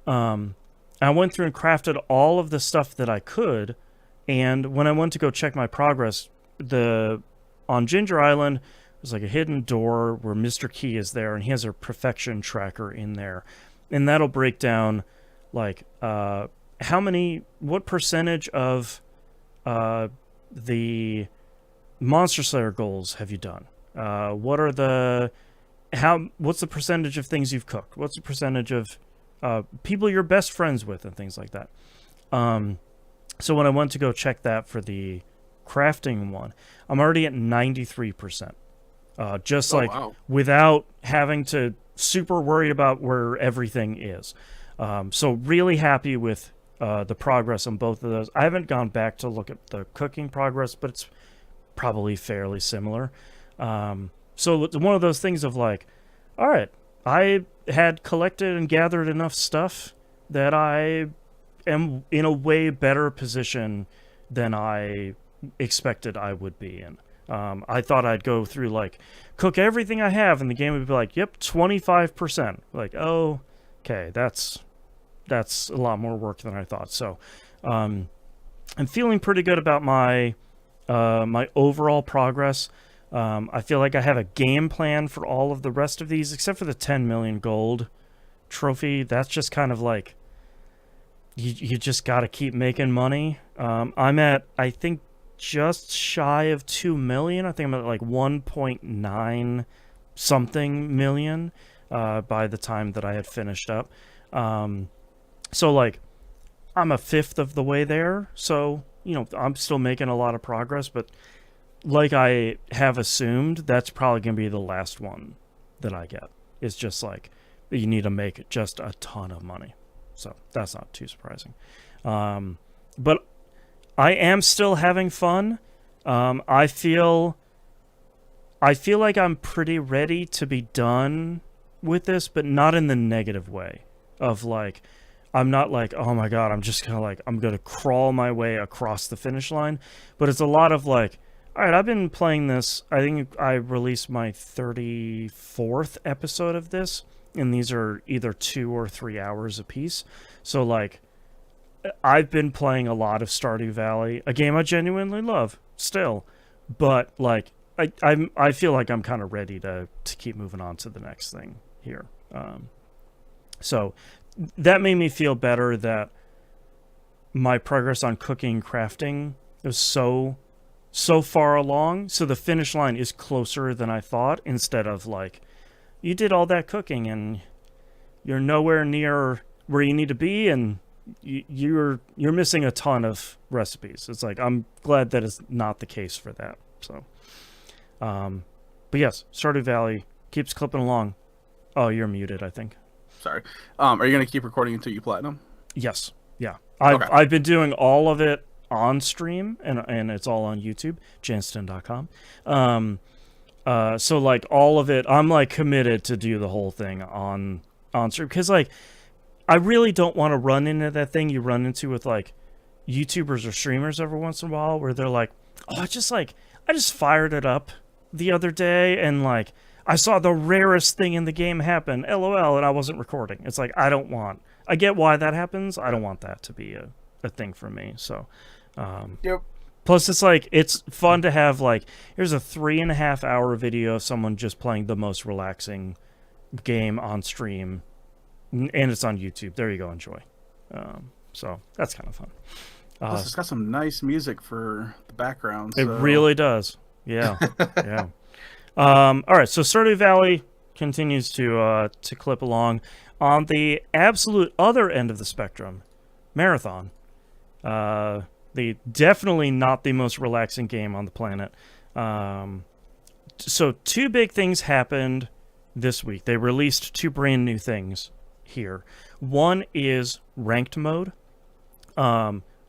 I went through and crafted all of the stuff that I could, and when I went to go check my progress, on Ginger Island, there's like a hidden door where Mr. Key is there, and he has a perfection tracker in there, and that'll break down like what percentage of the Monster Slayer goals have you done? What's the percentage of things you've cooked? What's the percentage of people you're best friends with and things like that? So when I went to go check that for the crafting one, I'm already at 93%. Without having to super worry about where everything is. So really happy with the progress on both of those. I haven't gone back to look at the cooking progress, but it's probably fairly similar. So it's one of those things of like, all right, I had collected and gathered enough stuff that I am in a way better position than I expected I would be in. I thought I'd go through, like, cook everything I have, and the game would be like, yep, 25%. Like, oh, okay, that's a lot more work than I thought. So I'm feeling pretty good about my overall progress. I feel like I have a game plan for all of the rest of these, except for the 10 million gold trophy. That's just kind of like, you just got to keep making money. I'm at, I think, just shy of 2 million. I think I'm at like 1.9 something million by the time that I had finished up. So like, I'm a fifth of the way there. So, I'm still making a lot of progress, but like I have assumed, that's probably going to be the last one that I get. It's just like, you need to make just a ton of money. So that's not too surprising. But I am still having fun. I feel like I'm pretty ready to be done with this, but not in the negative way of like, I'm not like, oh my God, I'm just kind of like, I'm going to crawl my way across the finish line. But it's a lot of like, all right, I've been playing this. I think I released my 34th episode of this, and these are either 2 or 3 hours a piece. So like, I've been playing a lot of Stardew Valley, a game I genuinely love still, but like I feel like I'm kind of ready to keep moving on to the next thing here. So that made me feel better that my progress on cooking, crafting is so far along. So the finish line is closer than I thought, instead of like you did all that cooking and you're nowhere near where you need to be, and you're missing a ton of recipes. It's like, I'm glad that it's not the case for that. So, but yes, Stardew Valley keeps clipping along. Oh, you're muted, I think. Sorry. Are you gonna keep recording until you platinum? Yes. Yeah. I've been doing all of it on stream, and it's all on YouTube, janston.com. So like all of it, I'm like committed to do the whole thing on stream, because like I really don't want to run into that thing you run into with like YouTubers or streamers every once in a while, where they're like, oh, I just fired it up the other day and like I saw the rarest thing in the game happen, LOL, and I wasn't recording. It's like, I get why that happens. I don't want that to be a thing for me. So, Yep. plus it's like, it's fun to have like, here's a 3.5 hour video of someone just playing the most relaxing game on stream, and it's on YouTube. There you go, enjoy. So that's kind of fun. Plus, it's got some nice music for the background. It really does. Yeah. Yeah. All right, so Stardew Valley continues to clip along. On the absolute other end of the spectrum, Marathon, the definitely not the most relaxing game on the planet. So two big things happened this week. They released two brand new things here. One is ranked mode,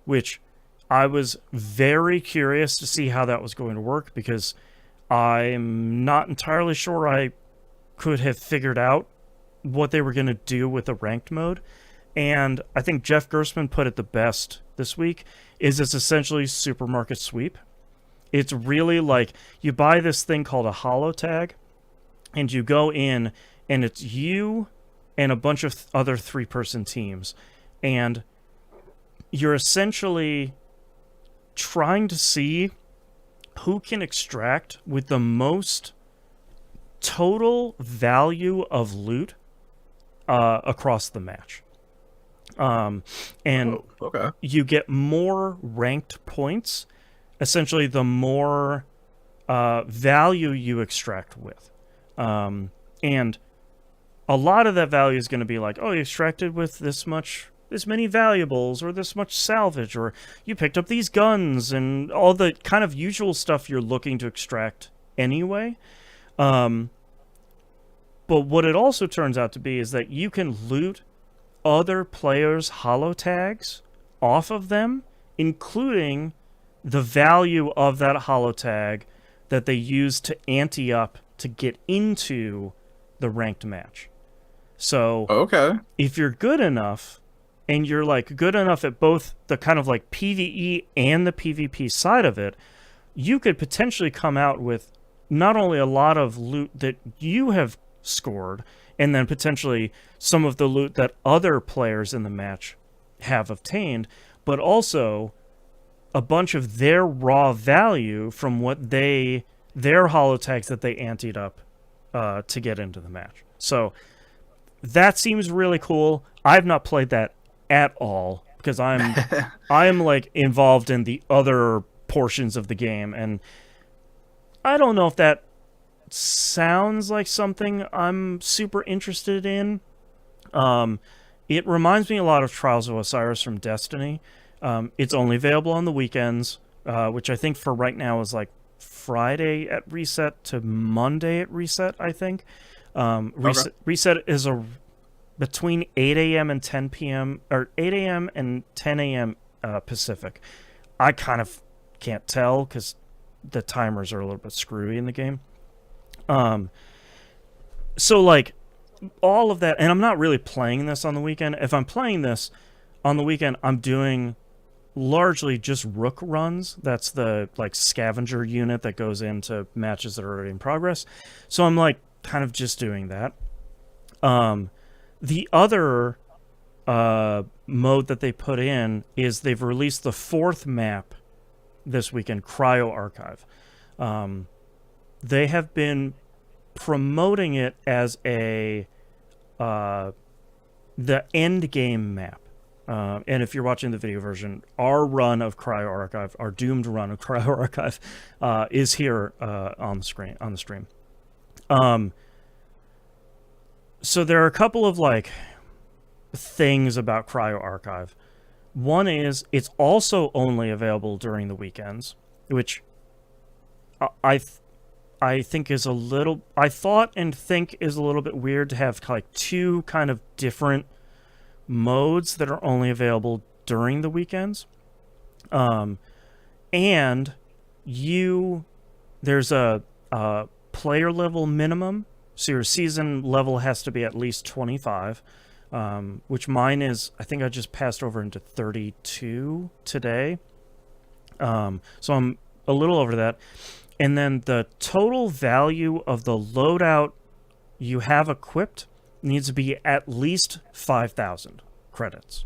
which I was very curious to see how that was going to work, because I'm not entirely sure I could have figured out what they were going to do with the ranked mode. And I think Jeff Gersman put it the best this week, is it's essentially supermarket sweep. It's really like you buy this thing called a holo tag, and you go in, and it's you and a bunch of other 3-person teams. And you're essentially trying to see who can extract with the most total value of loot across the match. And okay. You get more ranked points, essentially the more value you extract with. And a lot of that value is going to be like, oh, you extracted with this many valuables, or this much salvage, or you picked up these guns, and all the kind of usual stuff you're looking to extract anyway. But what it also turns out to be is that you can loot other players' holo tags off of them, including the value of that holo tag that they use to ante up to get into the ranked match. So Okay. if you're good enough, and you're like good enough at both the kind of like PvE and the PvP side of it, you could potentially come out with not only a lot of loot that you have scored, and then potentially some of the loot that other players in the match have obtained, but also a bunch of their raw value from what their holotags that they anteed up to get into the match. So that seems really cool. I've not played that at all, because I'm like involved in the other portions of the game, and I don't know if that sounds like something I'm super interested in. It reminds me a lot of Trials of Osiris from Destiny. It's only available on the weekends, which I think for right now is like Friday at reset to Monday at reset, I think. Reset is between 8 a.m. and 10 p.m. or 8 a.m. and 10 a.m. Pacific. I kind of can't tell because the timers are a little bit screwy in the game. So like all of that, and I'm not really playing this on the weekend. If I'm playing this on the weekend, I'm doing largely just rook runs. That's the like scavenger unit that goes into matches that are already in progress. So I'm like kind of just doing that. The other mode that they put in is they've released the 4th map this weekend, Cryo Archive. They have been promoting it as the Endgame map. And if you're watching the video version, our run of Cryo Archive, our doomed run of Cryo Archive, is here on the stream. So there are a couple of like things about Cryo Archive. One is it's also only available during the weekends, which I I think is a little. I thought and think is a little bit weird to have like two kind of different modes that are only available during the weekends. Um, and you there's a player level minimum, so your season level has to be at least 25. Which mine is. I think I just passed over into 32 today. So I'm a little over that. And then the total value of the loadout you have equipped needs to be at least 5,000 credits.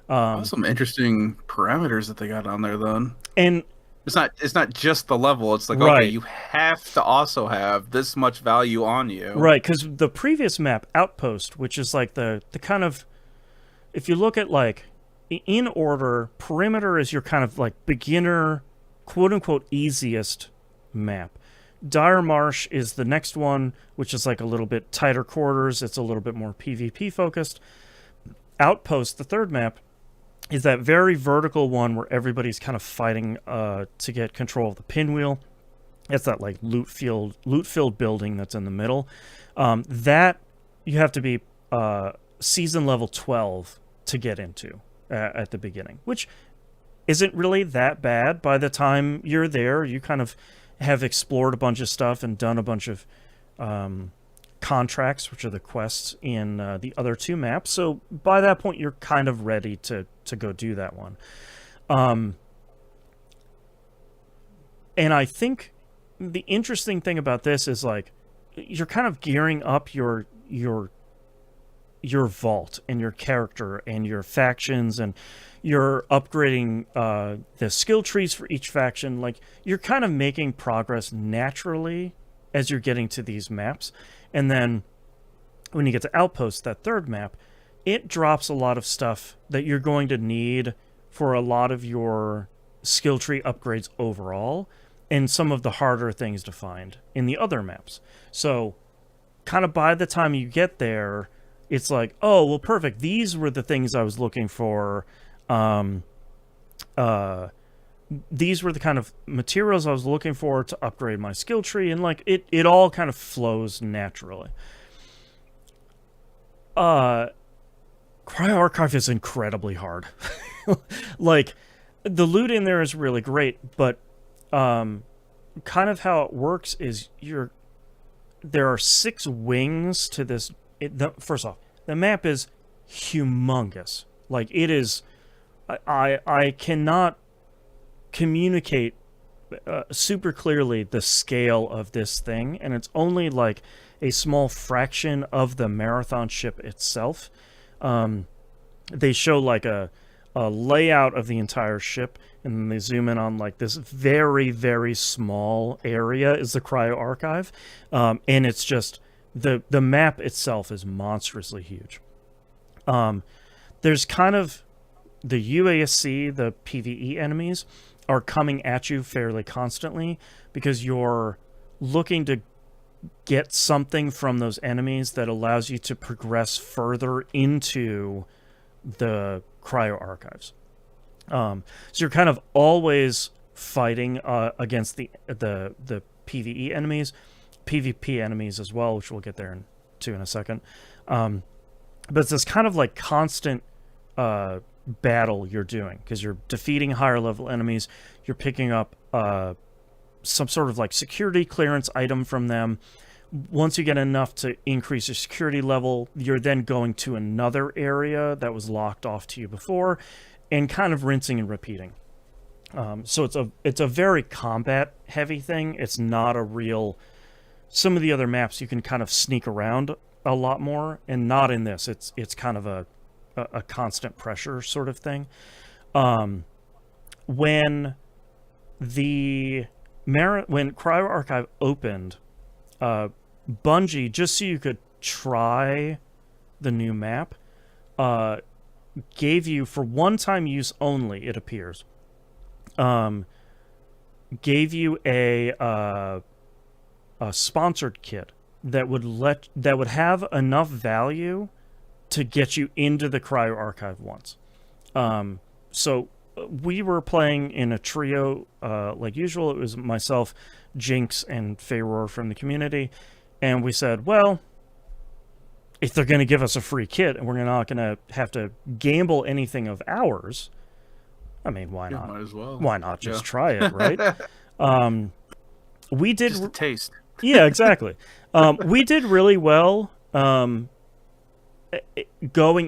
That's some interesting parameters that they got on there. Then And it's not just the level. It's like, okay, right, you have to also have this much value on you. right, because the previous map, Outpost, which is like the kind of, if you look at like in order, Perimeter is your kind of like beginner, quote unquote, easiest map. Dire Marsh is the next one, which is like a little bit tighter quarters. It's a little bit more PvP focused. Outpost, the third map, is that very vertical one where everybody's kind of fighting to get control of the pinwheel. It's that like loot-filled building that's in the middle. That you have to be season level 12 to get into at the beginning, which isn't really that bad. By the time you're there, you kind of have explored a bunch of stuff and done a bunch of contracts, which are the quests in the other two maps. So by that point, you're kind of ready to go do that one. And I think the interesting thing about this is like you're kind of gearing up your vault and your character and your factions, and you're upgrading the skill trees for each faction. Like you're kind of making progress naturally as you're getting to these maps. And then when you get to Outpost, that third map, it drops a lot of stuff that you're going to need for a lot of your skill tree upgrades overall, and some of the harder things to find in the other maps. So kind of by the time you get there, it's like, oh, well, perfect. These were the things I was looking for. These were the kind of materials I was looking for to upgrade my skill tree, and like it all kind of flows naturally. Cryo Archive is incredibly hard. Like the loot in there is really great, but kind of how it works is there are 6 wings to this. First off, the map is humongous. Like it is, I cannot communicate super clearly the scale of this thing, and it's only like a small fraction of the marathon ship itself. They show like a layout of the entire ship, and then they zoom in on like this very, very small area is the Cryo Archive, and it's just the map itself is monstrously huge. There's kind of the UASC, the PvE enemies, are coming at you fairly constantly because you're looking to get something from those enemies that allows you to progress further into the Cryo Archives. So you're kind of always fighting against the PvE enemies, PvP enemies as well, which we'll get there in a second. But it's this kind of like constant battle you're doing because you're defeating higher level enemies. You're picking up some sort of like security clearance item from them. Once you get enough to increase your security level, you're then going to another area that was locked off to you before, and kind of rinsing and repeating. So it's a very combat heavy thing. It's not a real. Some of the other maps you can kind of sneak around a lot more, and not in this. It's kind of a constant pressure sort of thing. When Cryo Archive opened, Bungie, just so you could try the new map, gave you, for one-time use only, it appears, gave you a sponsored kit that would have enough value to get you into the cryo archive once. So we were playing in a trio, like usual. It was myself, Jinx, and Feyror from the community, and we said, well, if they're going to give us a free kit and we're not going to have to gamble anything of ours, I mean, why not? Might as well. Why not just try it, right? We did just a taste. Yeah, exactly. We did really well. Going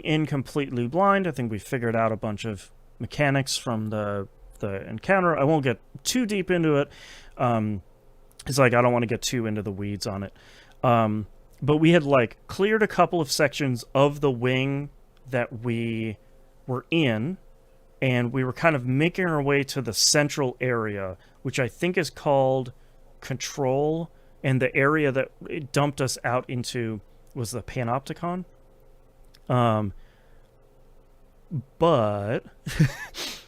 in completely blind, I think we figured out a bunch of mechanics from the encounter. I won't get too deep into it. It's like I don't want to get too into the weeds on it. But we had like cleared a couple of sections of the wing that we were in, and we were kind of making our way to the central area, which I think is called Control, and the area that it dumped us out into was the Panopticon. But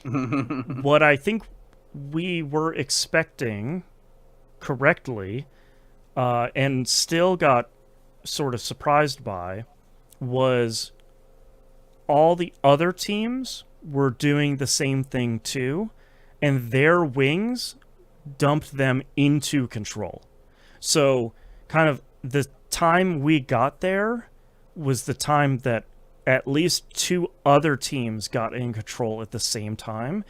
what I think we were expecting correctly, and still got sort of surprised by, was all the other teams were doing the same thing too, and their wings dumped them into Control. So kind of the time we got there was the time that at least 2 other teams got in Control at the same time,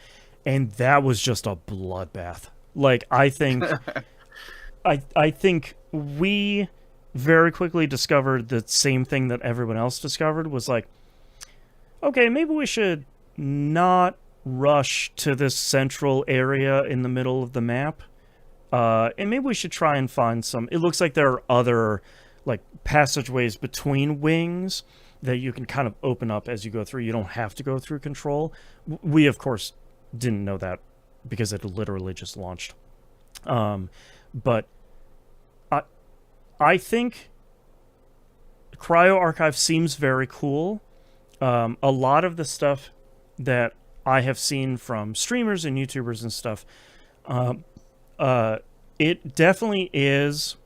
and that was just a bloodbath. Like, I think I think we very quickly discovered the same thing that everyone else discovered, was like, okay, maybe we should not rush to this central area in the middle of the map, and maybe we should try and find some. It looks like there are other like passageways between wings that you can kind of open up as you go through. You don't have to go through Control. We of course didn't know that because it literally just launched. But I think Cryo Archive seems very cool. A lot of the stuff that I have seen from streamers and YouTubers and stuff, it definitely is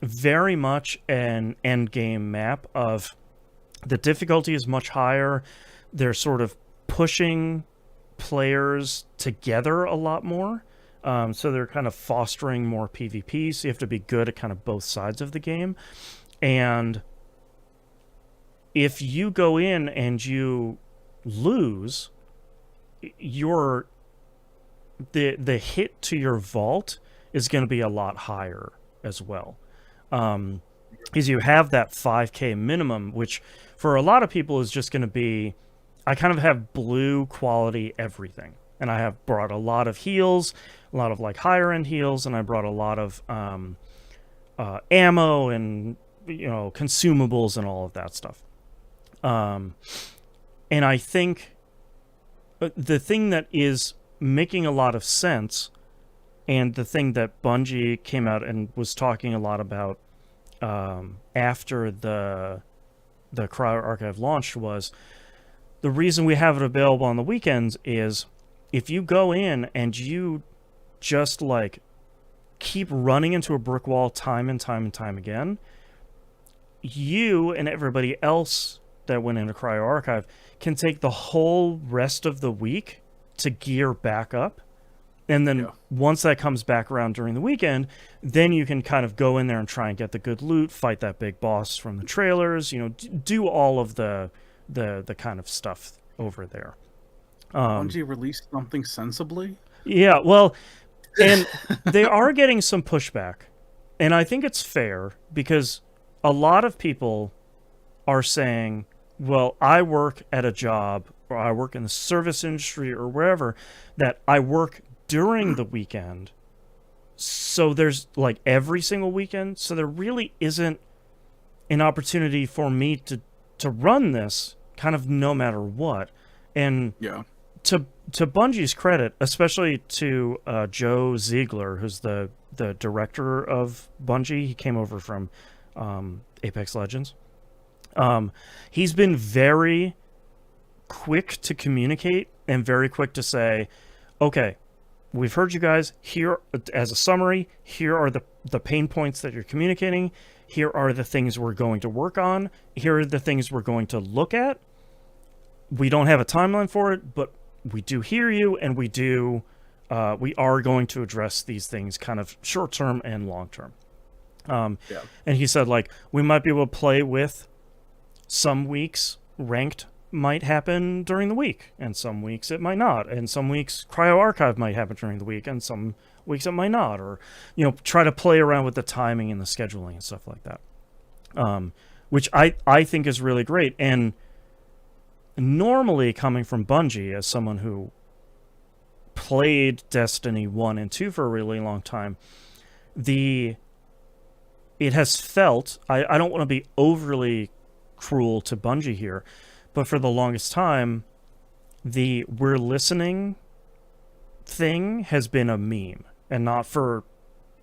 very much an endgame map. Of the difficulty is much higher. They're sort of pushing players together a lot more. So they're kind of fostering more PvP, so you have to be good at kind of both sides of the game. And if you go in and you lose, the hit to your vault is going to be a lot higher as well. Because you have that 5k minimum, which for a lot of people is just going to be, I kind of have blue quality everything. And I have brought a lot of heals, a lot of like higher end heals, and I brought a lot of ammo and, you know, consumables and all of that stuff. And I think the thing that is making a lot of sense, and the thing that Bungie came out and was talking a lot about after the Cryo Archive launched, was the reason we have it available on the weekends is if you go in and you just like keep running into a brick wall time and time and time again, you and everybody else that went into Cryo Archive can take the whole rest of the week to gear back up. And then once that comes back around during the weekend, then you can kind of go in there and try and get the good loot, fight that big boss from the trailers, you know, do all of the kind of stuff over there. Bungie released something sensibly? Yeah, well, and they are getting some pushback. And I think it's fair, because a lot of people are saying, well, I work at a job, or I work in the service industry or wherever, that I work during the weekend. So there's like every single weekend. So there really isn't an opportunity for me to run this kind of no matter what. And to Bungie's credit, especially to Joe Ziegler, who's the director of Bungie, he came over from Apex Legends. He's been very quick to communicate and very quick to say, okay, we've heard you guys. Here, as a summary, here are the the pain points that you're communicating. Here are the things we're going to work on. Here are the things we're going to look at. We don't have a timeline for it, but we do hear you, and we are going to address these things kind of short term and long term. Yeah. And he said, like, we might be able to play with some weeks ranked might happen during the week, and some weeks it might not, and some weeks cryo archive might happen during the week, and some weeks it might not, or try to play around with the timing and the scheduling and stuff like that, which I think is really great. And normally, coming from Bungie, as someone who played Destiny 1 and 2 for a really long time, it has felt, I don't want to be overly cruel to Bungie here, but for the longest time, the we're listening thing has been a meme, and not for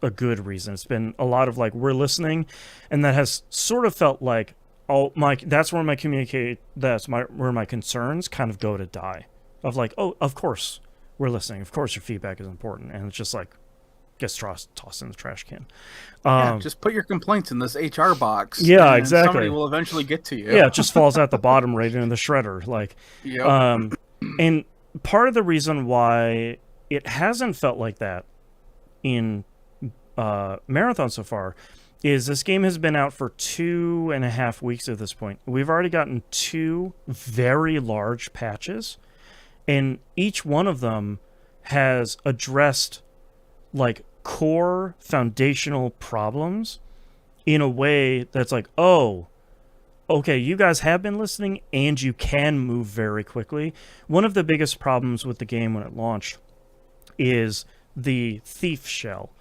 a good reason. It's been a lot of like, we're listening, and that has sort of felt like, that's where where my concerns kind of go to die. Of like, oh, of course we're listening. Of course your feedback is important, and it's just like gets tossed in the trash can. Just put your complaints in this HR box. Yeah, and exactly. Somebody will eventually get to you. Yeah, it just falls out the bottom right into the shredder. Like, Yep. And part of the reason why it hasn't felt like that in Marathon so far is this game has been out for 2.5 weeks at this point. We've already gotten 2 very large patches, and each one of them has addressed like core foundational problems in a way that's like, oh, okay, you guys have been listening, and you can move very quickly. One of the biggest problems with the game when it launched is the thief shell.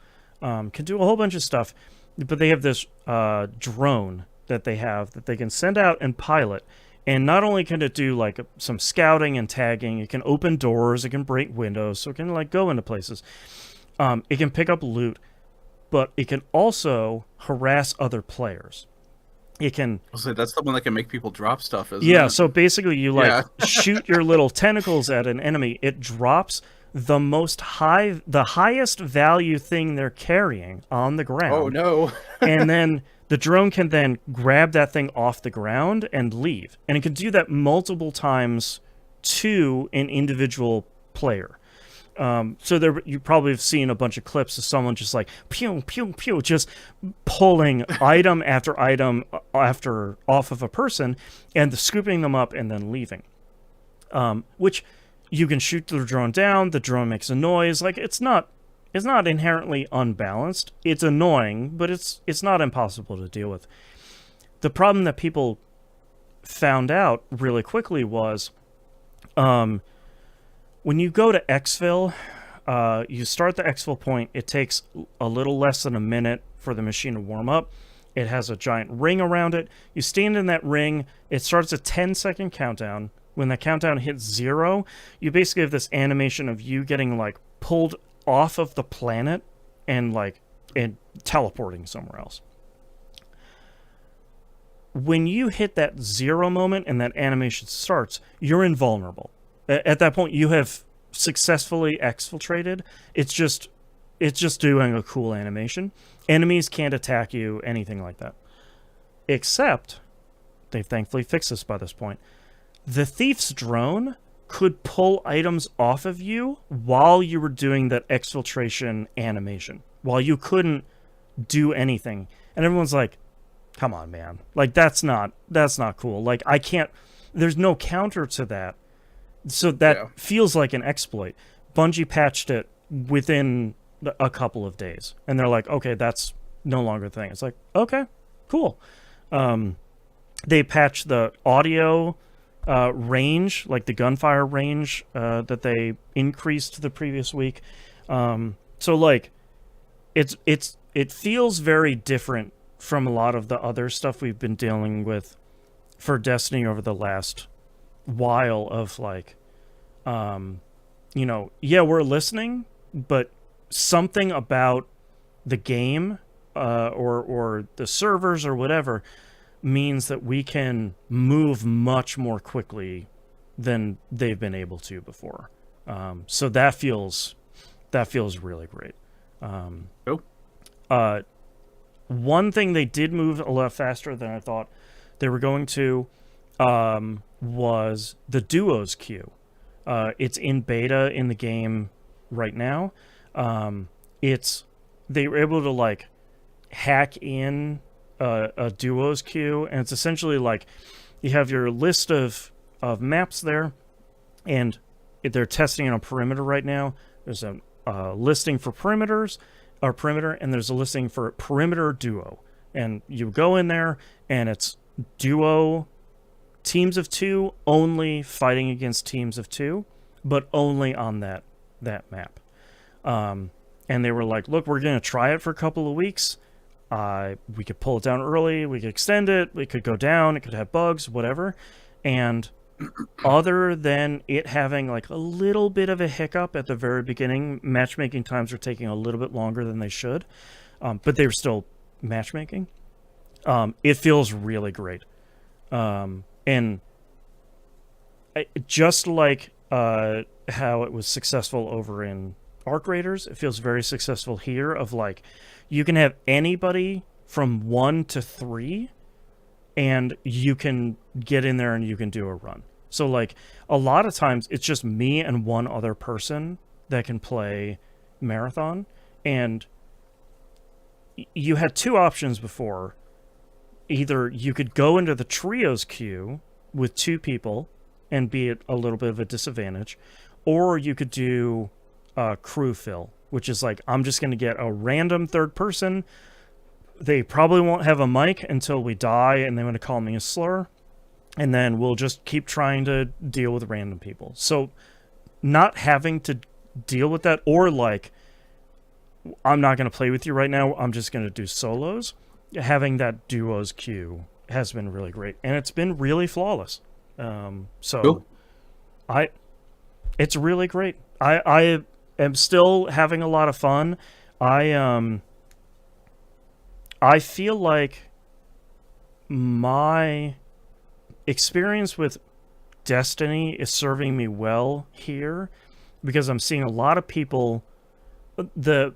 Can do a whole bunch of stuff, but they have this drone that they can send out and pilot. And not only can it do like some scouting and tagging, it can open doors, it can break windows, so it can like go into places. It can pick up loot, but it can also harass other players. It can... So that's the one that can make people drop stuff, isn't it? Yeah, so basically you shoot your little tentacles at an enemy, it drops the highest value thing they're carrying on the ground. Oh no. And then the drone can then grab that thing off the ground and leave. And it can do that multiple times to an individual player. So there, you probably have seen a bunch of clips of someone just like pew pew pew, just pulling item after item off of a person and scooping them up and then leaving. Which you can shoot the drone down. The drone makes a noise. Like it's not inherently unbalanced. It's annoying, but it's not impossible to deal with. The problem that people found out really quickly was, when you go to exfil, you start the exfil point. It takes a little less than a minute for the machine to warm up. It has a giant ring around it. You stand in that ring. It starts a 10-second countdown. When that countdown hits 0, you basically have this animation of you getting like pulled off of the planet and teleporting somewhere else. When you hit that 0 moment and that animation starts, you're invulnerable. At that point, you have successfully exfiltrated. It's just doing a cool animation. Enemies can't attack you, anything like that. Except, they've thankfully fixed this by this point, the thief's drone could pull items off of you while you were doing that exfiltration animation, while you couldn't do anything. And everyone's like, come on, man. Like, that's not cool. Like, I can't... There's no counter to that. So that feels like an exploit. Bungie patched it within a couple of days. And they're like, okay, that's no longer a thing. It's like, okay, cool. They patched the audio range, like the gunfire range that they increased the previous week. So like, it feels very different from a lot of the other stuff we've been dealing with for Destiny over the last while of like, we're listening, but something about the game or the servers or whatever means that we can move much more quickly than they've been able to before. So that feels really great. One thing they did move a lot faster than I thought they were going to was the duos queue. It's in beta in the game right now. It's they were able to like hack in a duos queue, and it's essentially like you have your list of maps there, and they're testing it on perimeter right now. There's a listing for perimeters or perimeter, and there's a listing for perimeter duo. And you go in there, and it's duo teams of two only fighting against teams of two, but only on that map. And they were like, look, we're going to try it for a couple of weeks. We could pull it down early. We could extend it. We could go down. It could have bugs, whatever. And other than it having like a little bit of a hiccup at the very beginning, matchmaking times are taking a little bit longer than they should. But they were still matchmaking. It feels really great. And just like how it was successful over in Arc Raiders, it feels very successful here of like you can have anybody from 1 to 3 and you can get in there and you can do a run. So like a lot of times it's just me and one other person that can play Marathon, and you had two options before. Either you could go into the trios queue with 2 people and be at a little bit of a disadvantage, or you could do crew fill, which is like, I'm just going to get a random third person. They probably won't have a mic until we die, and they're going to call me a slur, and then we'll just keep trying to deal with random people. So not having to deal with that, or like, I'm not going to play with you right now, I'm just going to do solos. Having that duos queue has been really great, and it's been really flawless. So Cool. It's really great. I am still having a lot of fun. I feel like my experience with Destiny is serving me well here, because I'm seeing a lot of people. The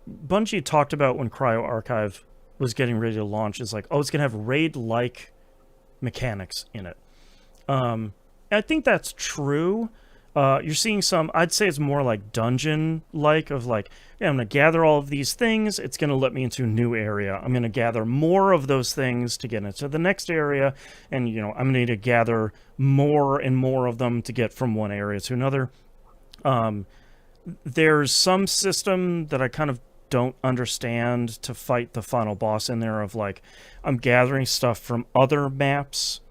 Bungie talked about when Cryo Archive was getting ready to launch is like, oh, it's gonna have raid-like mechanics in it. I think that's true. You're seeing some, I'd say it's more like dungeon-like, of like, yeah, I'm gonna gather all of these things, it's gonna let me into a new area. I'm gonna gather more of those things to get into the next area, and I'm gonna need to gather more and more of them to get from one area to another. There's some system that I kind of don't understand to fight the final boss in there, of like, I'm gathering stuff from other maps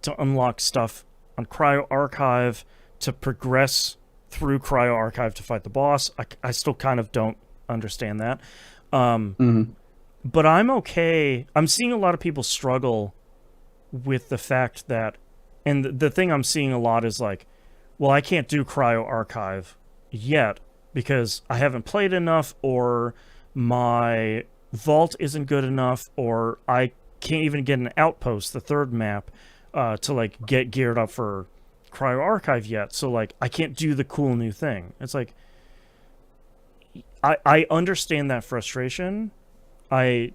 to unlock stuff on Cryo Archive to progress through Cryo Archive to fight the boss. I still kind of don't understand that. But I'm okay. I'm seeing a lot of people struggle with the fact that, and the thing I'm seeing a lot is like, well, I can't do Cryo Archive yet because I haven't played enough, or my vault isn't good enough, or I can't even get an outpost, the third map, to like get geared up for Cryo Archive yet. So like I can't do the cool new thing. It's like I understand that frustration. A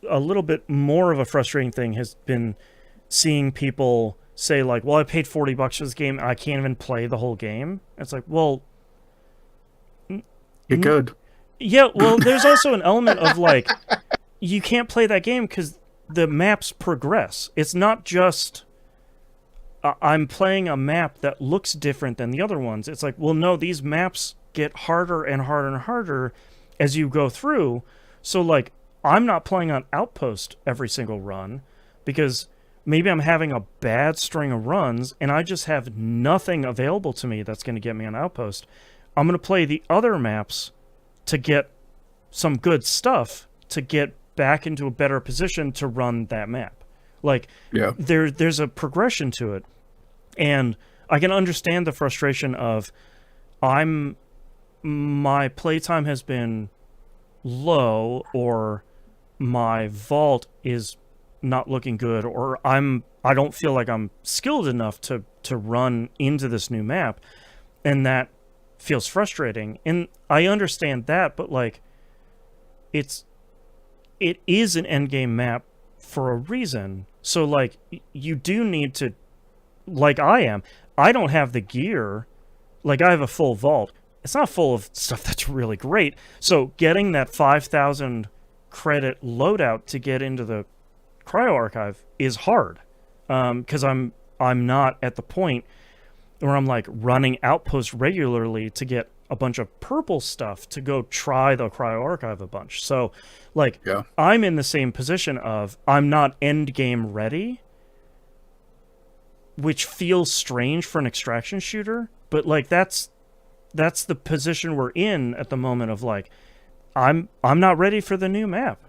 little bit more of a frustrating thing has been seeing people say like, well, I paid $40 for this game and I can't even play the whole game. It's like, well, You're good. Yeah, well, there's also an element of like, you can't play that game because the maps progress. It's not just I'm playing a map that looks different than the other ones. It's like, well, no, these maps get harder and harder and harder as you go through. So like, I'm not playing on Outpost every single run because maybe I'm having a bad string of runs and I just have nothing available to me that's going to get me on Outpost. I'm going to play the other maps to get some good stuff to get back into a better position to run that map. Like, Yeah. there's a progression to it. And I can understand the frustration of my playtime has been low, or my vault is not looking good, or I don't feel like I'm skilled enough to run into this new map, and that feels frustrating. And I understand that, but like, it's it is an endgame map for a reason. So like you do need to, like I don't have the gear. Like I have a full vault. It's not full of stuff that's really great. So getting that 5,000 credit loadout to get into the cryo archive is hard, because I'm not at the point where I'm like running outposts regularly to get a bunch of purple stuff to go try the cryo archive a bunch. So like Yeah. I'm in the same position of I'm not end game ready, which feels strange for an extraction shooter, but like that's the position we're in at the moment of like I'm not ready for the new map.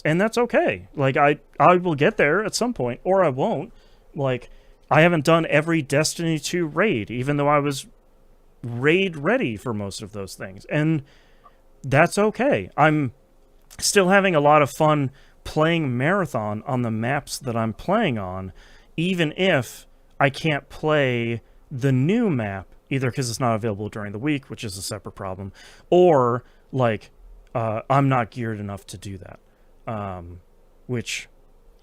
And that's okay. Like I will get there at some point or I won't. Like I haven't done every Destiny 2 raid even though I was raid ready for most of those things. And that's okay. I'm still having a lot of fun playing Marathon on the maps that I'm playing on, even if I can't play the new map, either because it's not available during the week, which is a separate problem, or like I'm not geared enough to do that, which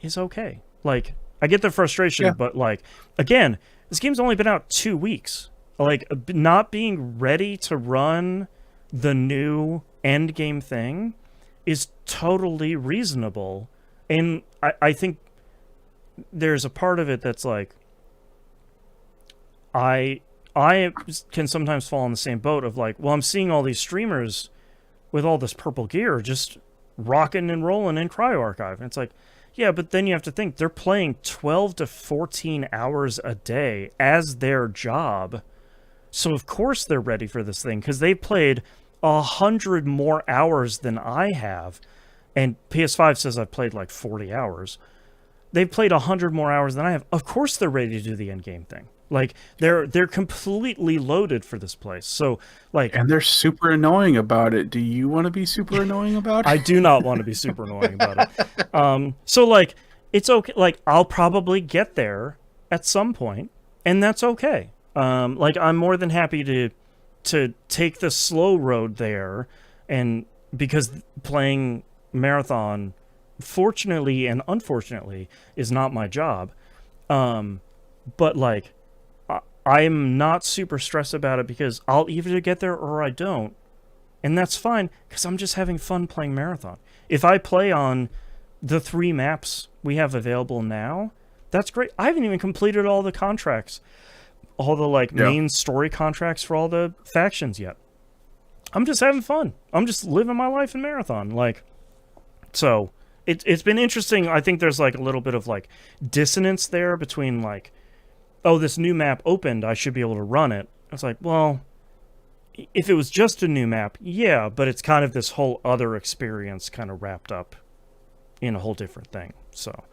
is okay. Like I get the frustration, Yeah. but like again, this game's only been out 2 weeks. Like not being ready to run the new end game thing is totally reasonable, and I think there's a part of it that's like I can sometimes fall in the same boat of like, well, I'm seeing all these streamers with all this purple gear just rocking and rolling in Cryo Archive. And it's like, yeah, but then you have to think they're playing 12 to 14 hours a day as their job. So of course they're ready for this thing because they played 100 more hours than I have. And PS5 says I've played like 40 hours. They've played 100 more hours than I have. Of course they're ready to do the end game thing. Like they're completely loaded for this place. So like, And they're super annoying about it. Do you want to be super annoying about it? I do not want to be super annoying about it. So like it's okay. Like I'll probably get there at some point, and that's okay. Like I'm more than happy to take the slow road there, and because playing Marathon, fortunately and unfortunately, is not my job. But like I'm not super stressed about it because I'll either get there or I don't. And that's fine because I'm just having fun playing Marathon. If I play on the 3 maps we have available now, that's great. I haven't even completed all the contracts, all the like main story contracts for all the factions yet. I'm just having fun. I'm just living my life in Marathon. Like, so it's been interesting. I think there's like a little bit of like dissonance there between like, oh, this new map opened, I should be able to run it. It's like, well, if it was just a new map, yeah, but it's kind of this whole other experience kind of wrapped up in a whole different thing. So,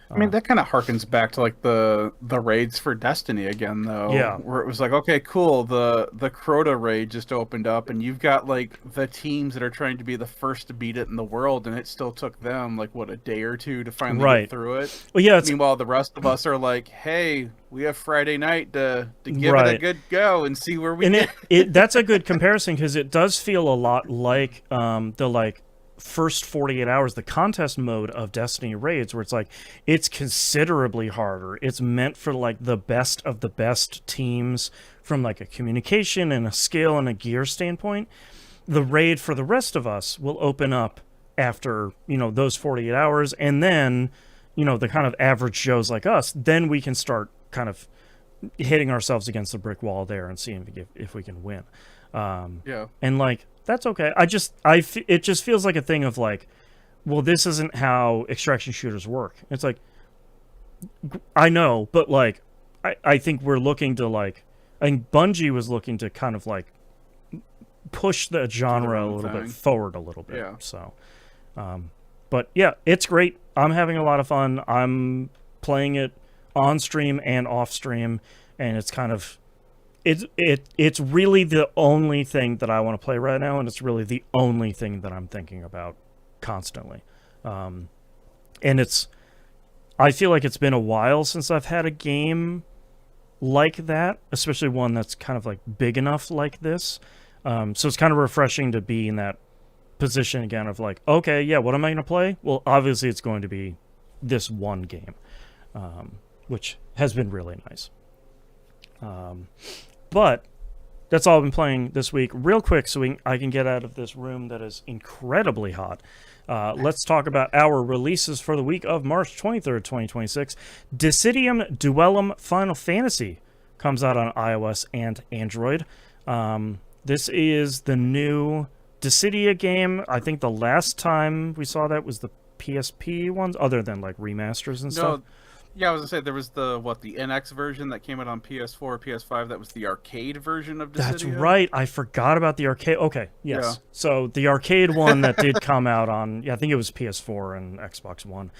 I mean, that kind of harkens back to like the raids for Destiny again, though. Yeah. Where it was like, okay, cool, the Crota raid just opened up, and you've got like the teams that are trying to be the first to beat it in the world, and it still took them like what, a day or two to finally get through it. Well, yeah. Meanwhile, the rest of us are like, hey, we have Friday night to give it a good go and see where we and get. That's a good comparison because it does feel a lot like the like first 48 hours, the contest mode of Destiny raids, where it's like it's considerably harder. It's meant for like the best of the best teams from like a communication and a skill and a gear standpoint. The raid for the rest of us will open up after, you know, those 48 hours, and then, you know, the kind of average Joes like us, then we can start kind of hitting ourselves against the brick wall there and seeing if we can win. And like that's okay. It just feels like a thing of like, well, this isn't how extraction shooters work. It's like, I know, but like, I think we're looking to like, I think Bungie was looking to kind of like push the genre a little bit forward a little bit. Yeah. So, but yeah, it's great. I'm having a lot of fun. I'm playing it on stream and off stream, and it's kind of, it's really the only thing that I want to play right now, and it's really the only thing that I'm thinking about constantly. And I feel like it's been a while since I've had a game like that, especially one that's kind of like big enough like this. So it's kind of refreshing to be in that position again of like, okay, yeah, what am I going to play? Well, obviously it's going to be this one game, which has been really nice. But that's all I've been playing this week. Real quick, so I can get out of this room that is incredibly hot. Let's talk about our releases for the week of March 23rd, 2026. Decidium Duellum Final Fantasy comes out on iOS and Android. This is the new Dissidia game. I think the last time we saw that was the PSP ones, other than like remasters and stuff. Yeah, I was gonna say there was the NX version that came out on PS4, PS5. That was the arcade version of Dissidia. That's right. I forgot about the arcade. Okay, yes. Yeah. So the arcade one that did come out on, I think it was PS4 and Xbox One.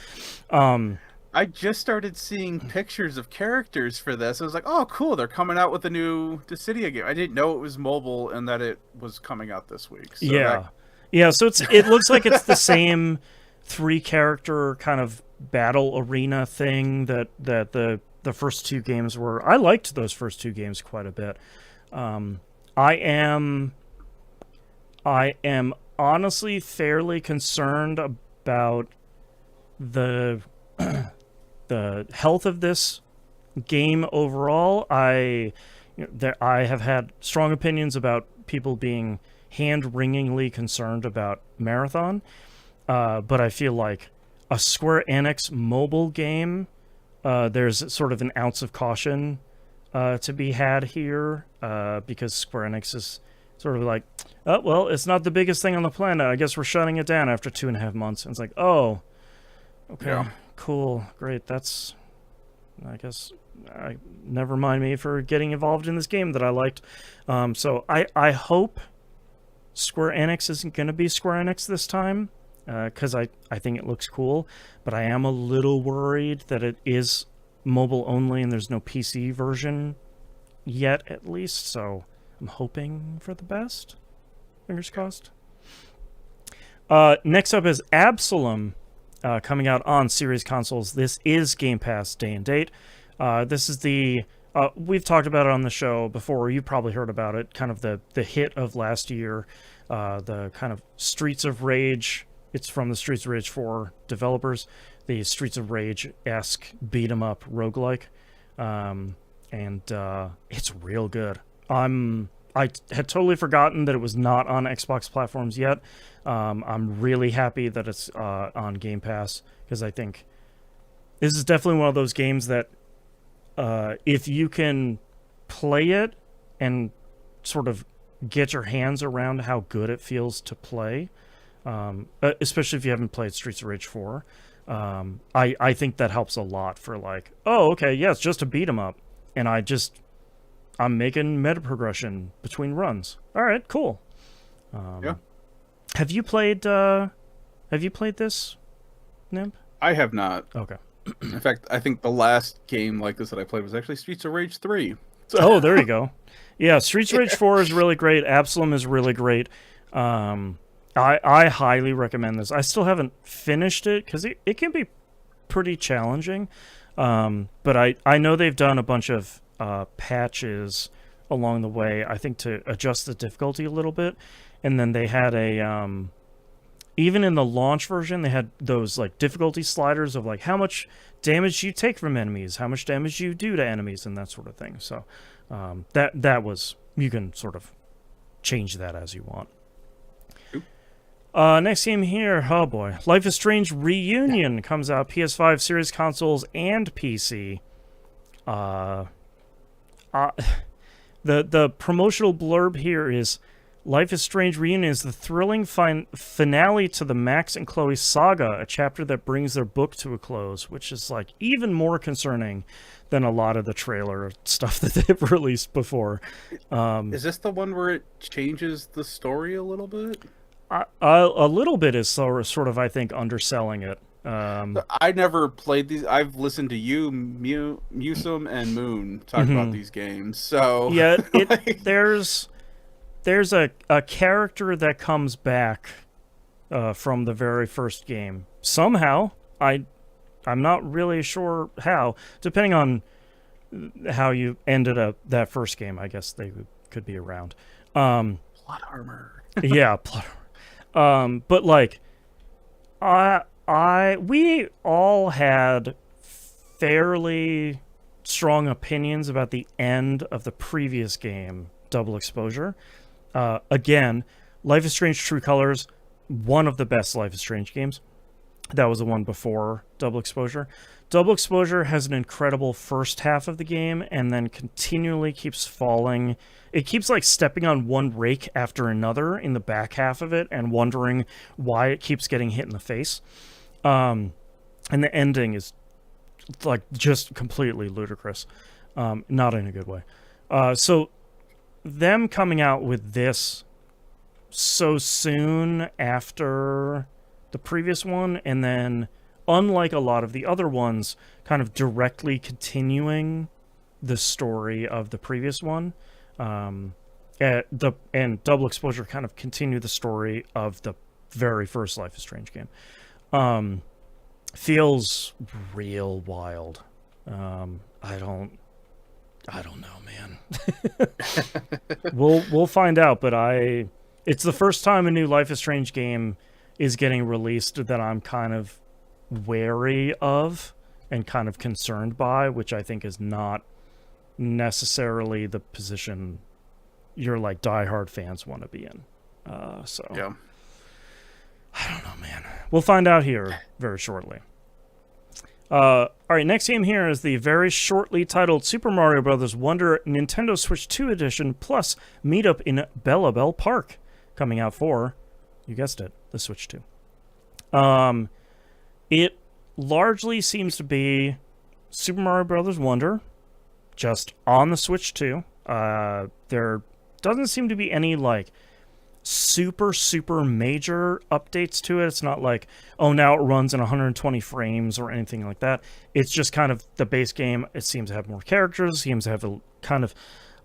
I just started seeing pictures of characters for this. I was like, oh, cool, they're coming out with a new Dissidia game. I didn't know it was mobile and that it was coming out this week. So yeah. So it looks like it's the same 3-character kind of battle arena thing that the first 2 games were. I liked those first 2 games quite a bit. I am honestly fairly concerned about the health of this game overall. I have had strong opinions about people being hand-wringingly concerned about Marathon, but I feel like a Square Enix mobile game, there's sort of an ounce of caution to be had here, because Square Enix is sort of like, oh, well, it's not the biggest thing on the planet. I guess we're shutting it down after 2.5 months. And it's like, oh, okay. Yeah. Cool, great. That's, I guess, never mind me for getting involved in this game that I liked. So I hope Square Enix isn't going to be Square Enix this time, because I think it looks cool, but I am a little worried that it is mobile only and there's no PC version yet, at least. So I'm hoping for the best. Fingers crossed. Next up is Absalom. Coming out on series consoles. This is Game Pass day and date. This is the we've talked about it on the show before. You probably heard about it. Kind of the hit of last year. The kind of Streets of Rage. It's from the Streets of Rage 4 developers. The Streets of Rage-esque beat 'em up roguelike, and it's real good. I had totally forgotten that it was not on Xbox platforms yet. I'm really happy that it's on Game Pass, because I think this is definitely one of those games that if you can play it and sort of get your hands around how good it feels to play, especially if you haven't played Streets of Rage 4, I think that helps a lot for like, oh, okay, yeah, it's just a beat 'em up, and I'm making meta progression between runs. All right, cool. Yeah. Have you played this, Nimp? I have not. Okay. In fact, I think the last game like this that I played was actually Streets of Rage 3. So. Oh, there you go. Yeah, Streets of Rage 4 is really great. Absalom is really great. I highly recommend this. I still haven't finished it because it can be pretty challenging. But I know they've done a bunch of patches along the way, I think, to adjust the difficulty a little bit. And then they had even in the launch version, they had those like difficulty sliders of like how much damage you take from enemies, how much damage you do to enemies, and that sort of thing. So that was, you can sort of change that as you want. Next game here, oh boy, Life is Strange Reunion comes out PS5, series consoles, and PC. The promotional blurb here is, Life is Strange Reunion is the thrilling finale to the Max and Chloe saga, a chapter that brings their book to a close, which is like even more concerning than a lot of the trailer stuff that they've released before. Is this the one where it changes the story a little bit? A little bit is sort of, I think, underselling it. I never played these. I've listened to you, Musum, and Moon talk about these games. So yeah, there's a character that comes back from the very first game somehow. I'm not really sure how. Depending on how you ended up that first game, I guess they could be around. Plot armor. Yeah, plot armor. But like, we all had fairly strong opinions about the end of the previous game, Double Exposure. Again, Life is Strange True Colors, one of the best Life is Strange games. That was the one before Double Exposure. Double Exposure has an incredible first half of the game and then continually keeps falling. It keeps like stepping on one rake after another in the back half of it and wondering why it keeps getting hit in the face. And the ending is like just completely ludicrous. Not in a good way. So them coming out with this so soon after the previous one, and then unlike a lot of the other ones, kind of directly continuing the story of the previous one, and Double Exposure kind of continue the story of the very first Life is Strange game. Feels real wild. I don't know, man. We'll find out, but it's the first time a new Life is Strange game is getting released that I'm kind of wary of and kind of concerned by, which I think is not necessarily the position your like diehard fans want to be in. So Yeah. I don't know, man. We'll find out here very shortly. All right, next game here is the very shortly titled Super Mario Bros. Wonder Nintendo Switch 2 Edition plus Meetup in Bellabelle Park, coming out for, you guessed it, the Switch 2. It largely seems to be Super Mario Bros. Wonder, just on the Switch 2. There doesn't seem to be any like super major updates to it. It's not like, oh, now it runs in 120 frames or anything like that. It's just kind of the base game. It seems to have more characters, seems to have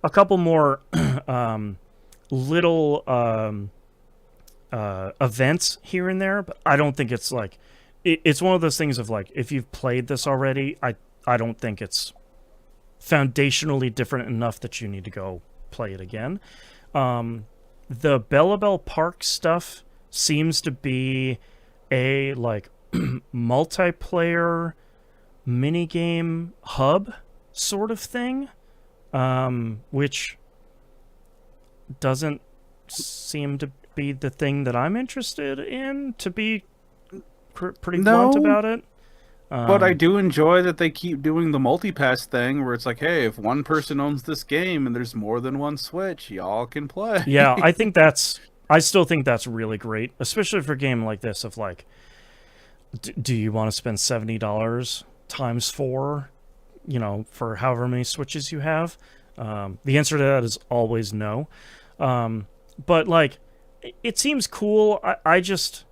a couple more little events here and there, but I don't think it's like it's one of those things of like, if you've played this already, I don't think it's foundationally different enough that you need to go play it again. The Bellabelle Park stuff seems to be a like multiplayer minigame hub sort of thing, which doesn't seem to be the thing that I'm interested in, to be pretty blunt about it. But I do enjoy that they keep doing the multipass thing where it's like, hey, if one person owns this game and there's more than one Switch, y'all can play. Yeah, I still think that's really great, especially for a game like this of like, do you want to spend $70 times 4, for however many Switches you have? The answer to that is always no. But like, it seems cool. I just,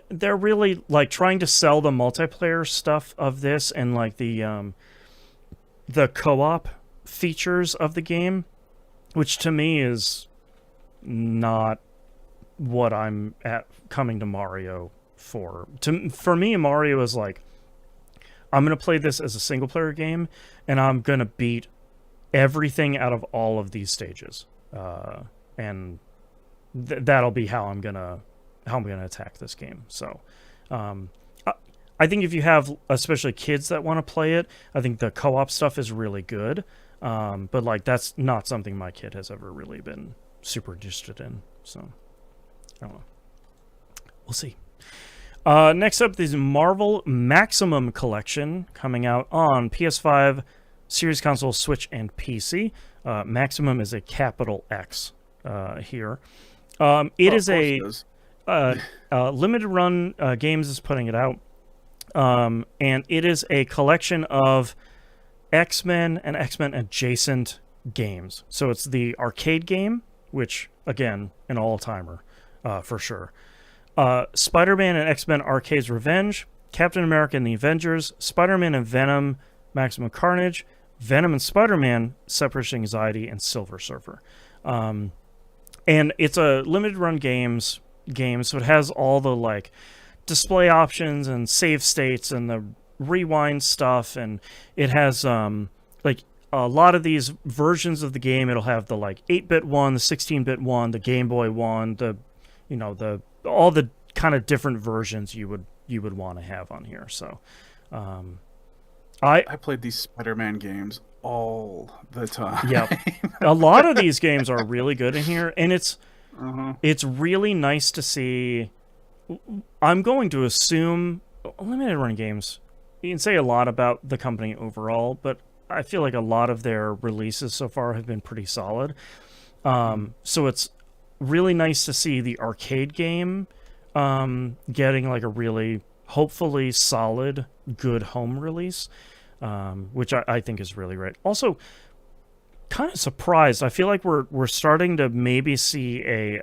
they're really like trying to sell the multiplayer stuff of this and like the co-op features of the game, which to me is not what I'm coming to Mario for. For me, Mario is like, I'm going to play this as a single player game and I'm going to beat everything out of all of these stages. And that'll be how I'm going to attack this game. So, I think if you have especially kids that want to play it, I think the co-op stuff is really good. But like, that's not something my kid has ever really been super interested in. So, I don't know. We'll see. Next up is Marvel Maximum Collection, coming out on PS5, Series Console, Switch, and PC. Maximum is a capital X here. It is a limited run games is putting it out, and it is a collection of X-Men and X-Men adjacent games. So it's the arcade game, which again, an all-timer for sure. Spider-Man and X-Men Arcade's Revenge, Captain America and the Avengers, Spider-Man and Venom Maximum Carnage, Venom and Spider-Man Separation Anxiety, and Silver Surfer. And it's a limited run game, so it has all the like display options and save states and the rewind stuff, and it has like a lot of these versions of the game. It'll have the like 8-bit one, the 16-bit one, the Game Boy one, the all the kind of different versions you would want to have on here. So, I played these Spider-Man games all the time. yeah, a lot of these games are really good in here, and it's really nice to see. I'm going to assume limited run games. You can say a lot about the company overall, but I feel like a lot of their releases so far have been pretty solid. So it's really nice to see the arcade game getting like a really, hopefully solid, good home release, which I think is really great. Also, kind of surprised. I feel like we're starting to maybe see a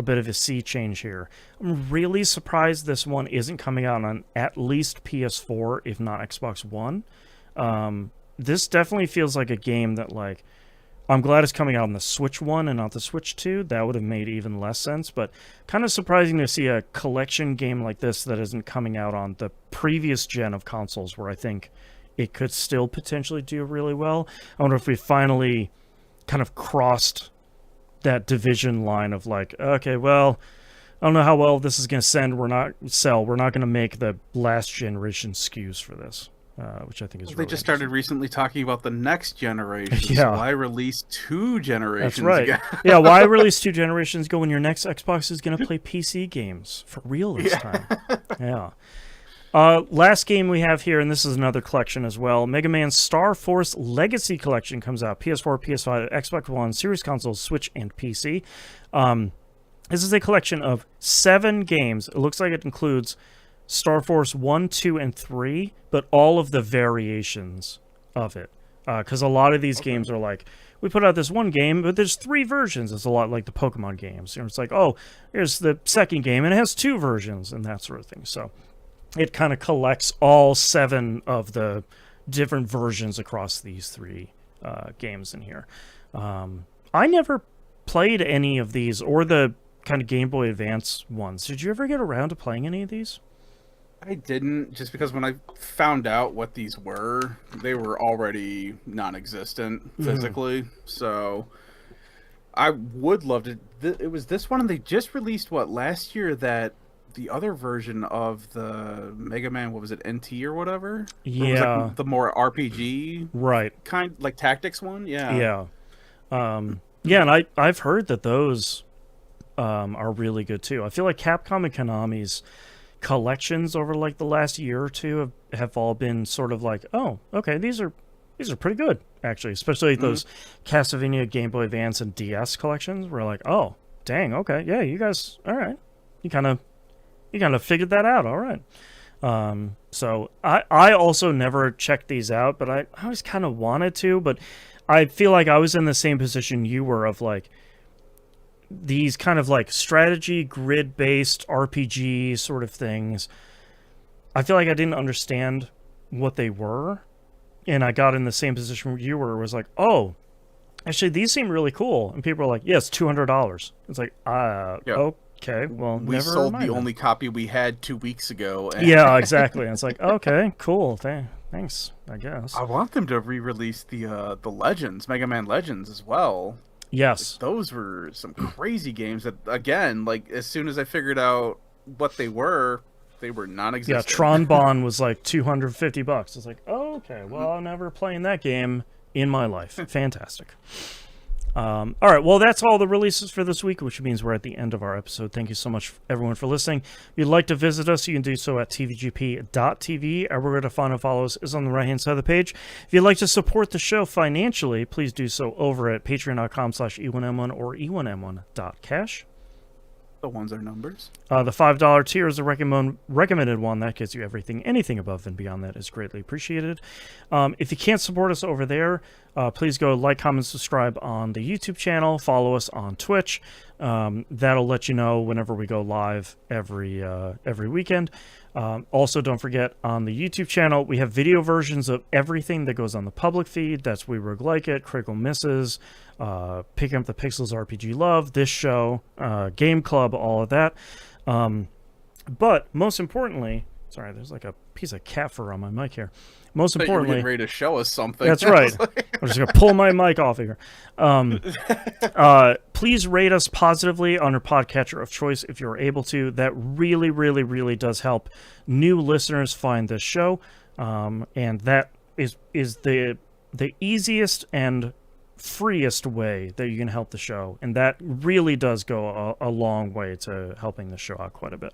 bit of a sea change here. I'm really surprised this one isn't coming out on at least PS4, if not Xbox One. This definitely feels like a game that, like, I'm glad it's coming out on the Switch 1 and not the Switch 2. That would have made even less sense, but kind of surprising to see a collection game like this that isn't coming out on the previous gen of consoles, where I think it could still potentially do really well. I wonder if we finally kind of crossed that division line of like, okay, well, I don't know how well this is going to send. We're not going to make the last generation SKUs for this, which I think is really They just started recently talking about the next generation. Yeah. So why release 2 generations? That's right. Again? Yeah, why release 2 generations ago when your next Xbox is going to play PC games for real this time? Yeah. Last game we have here, and this is another collection as well. Mega Man Star Force Legacy Collection comes out. PS4, PS5, Xbox One, Series Consoles, Switch, and PC. This is a collection of 7 games. It looks like it includes Star Force 1, 2, and 3, but all of the variations of it. Because a lot of these games are like, we put out this one game, but there's 3 versions. It's a lot like the Pokemon games. It's like, oh, here's the second game, and it has 2 versions, and that sort of thing. So it kind of collects all 7 of the different versions across these 3 games in here. I never played any of these, or the kind of Game Boy Advance ones. Did you ever get around to playing any of these? I didn't, just because when I found out what these were, they were already non-existent physically. So I would love to. It was this one, and they just released last year, that the other version of the Mega Man, what was it, NT or whatever? Yeah. Or was like the more RPG right kind, like tactics one. Yeah. Yeah, and I've heard that those are really good too. I feel like Capcom and Konami's collections over like the last year or two have all been sort of like, oh, okay, these are pretty good actually, especially those Castlevania Game Boy Advance and DS collections. We're like, oh, dang, okay, yeah, you guys, all right, you kind of figured that out, all right. So I also never checked these out, but I always kind of wanted to, but I feel like I was in the same position you were, of like these kind of like strategy grid-based RPG sort of things. I feel like I didn't understand what they were, and I got in the same position where you were. It was like, oh, actually these seem really cool, and people are like, yes, $200. It's like, okay, well, we never sold mind the then. only copy we had 2 weeks ago. And Yeah, exactly. And it's like, okay, cool, thanks, I guess. I want them to re-release the Legends, Mega Man Legends as well. Yes. Those were some crazy games that, again, like, as soon as I figured out what they were Yeah, non-existent. Tron Bonne was like $250. It's like, oh, okay, well, I'm never playing that game in my life. Fantastic. All right, well, that's all the releases for this week, which means we're at the end of our episode. Thank you so much, everyone, for listening. If you'd like to visit us, you can do so at tvgp.tv. Everywhere to find and follow us is on the right-hand side of the page. If you'd like to support the show financially, please do so over at patreon.com/E1M1 or E1M1.cash. The ones are numbers. The $5 tier is the recommended one. That gets you everything. Anything above and beyond that is greatly appreciated. If you can't support us over there, please go like, comment, subscribe on the YouTube channel. Follow us on Twitch. That'll let you know whenever we go live every weekend. Also, don't forget, on the YouTube channel, we have video versions of everything that goes on the public feed. That's We Rogue Like It, Critical Misses, Picking Up the Pixels RPG Love, this show, Game Club, all of that. But most importantly, sorry, there's like a piece of cat fur on my mic here. Most You were importantly, getting ready to show us something. that's right. I'm just gonna pull my mic off of here. Please please rate us positively on your podcatcher of choice if you're able to. That really, really, really does help new listeners find this show. And that is the easiest and freest way that you can help the show. And that really does go a long way to helping the show out quite a bit.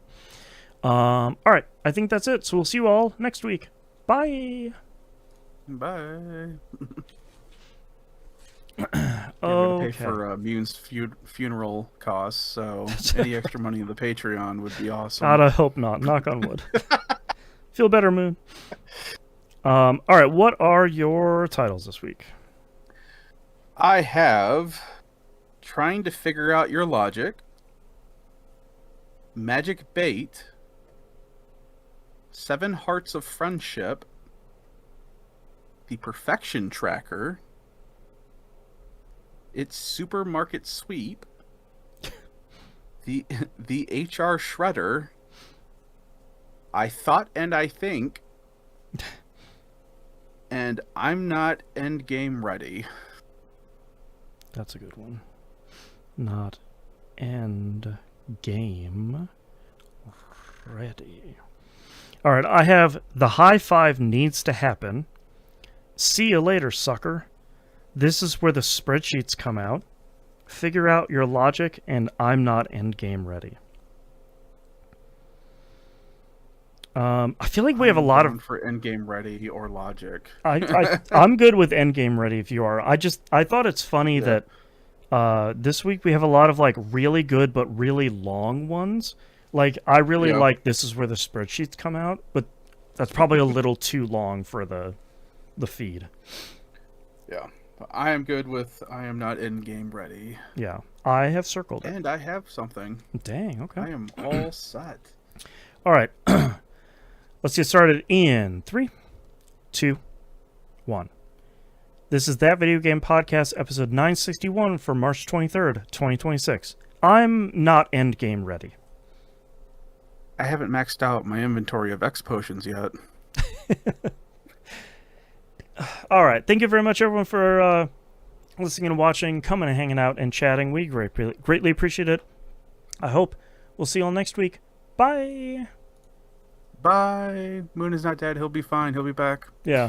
All right, I think that's it. So we'll see you all next week. Bye. Bye. Okay. Pay for Mune's funeral costs, so any extra money in the Patreon would be awesome. God, I hope not. Knock on wood. Feel better, Moon. All right, what are your titles this week? I have Trying to Figure Out Your Logic, Magic Bait, 7 Hearts of Friendship, The Perfection Tracker, It's Supermarket Sweep, the HR Shredder, I Thought and I Think, and I'm Not Endgame Ready. That's a good one. Not end game ready. All right, I have The High Five Needs to Happen. See you later, sucker. This is where the spreadsheets come out. Figure out your logic, and I'm not endgame ready. I feel like we have a lot of for endgame ready or logic. I'm good with endgame ready if you are. I thought it's funny that this week we have a lot of like really good but really long ones. Like I really like This Is Where the Spreadsheets Come Out, but that's probably a little too long for the feed. Yeah. I am good with I am not endgame ready. Yeah. I have circled it. And I have something. Dang, okay. I am all set. All right. Let's get started in 3, 2, 1. This is That Video Game Podcast, episode 961 for March 23rd, 2026. I'm not endgame ready. I haven't maxed out my inventory of X potions yet. All right. Thank you very much, everyone, for listening and watching, coming and hanging out and chatting. We greatly appreciate it. I hope we'll see you all next week. Bye. Bye. Moon is not dead. He'll be fine. He'll be back. Yeah.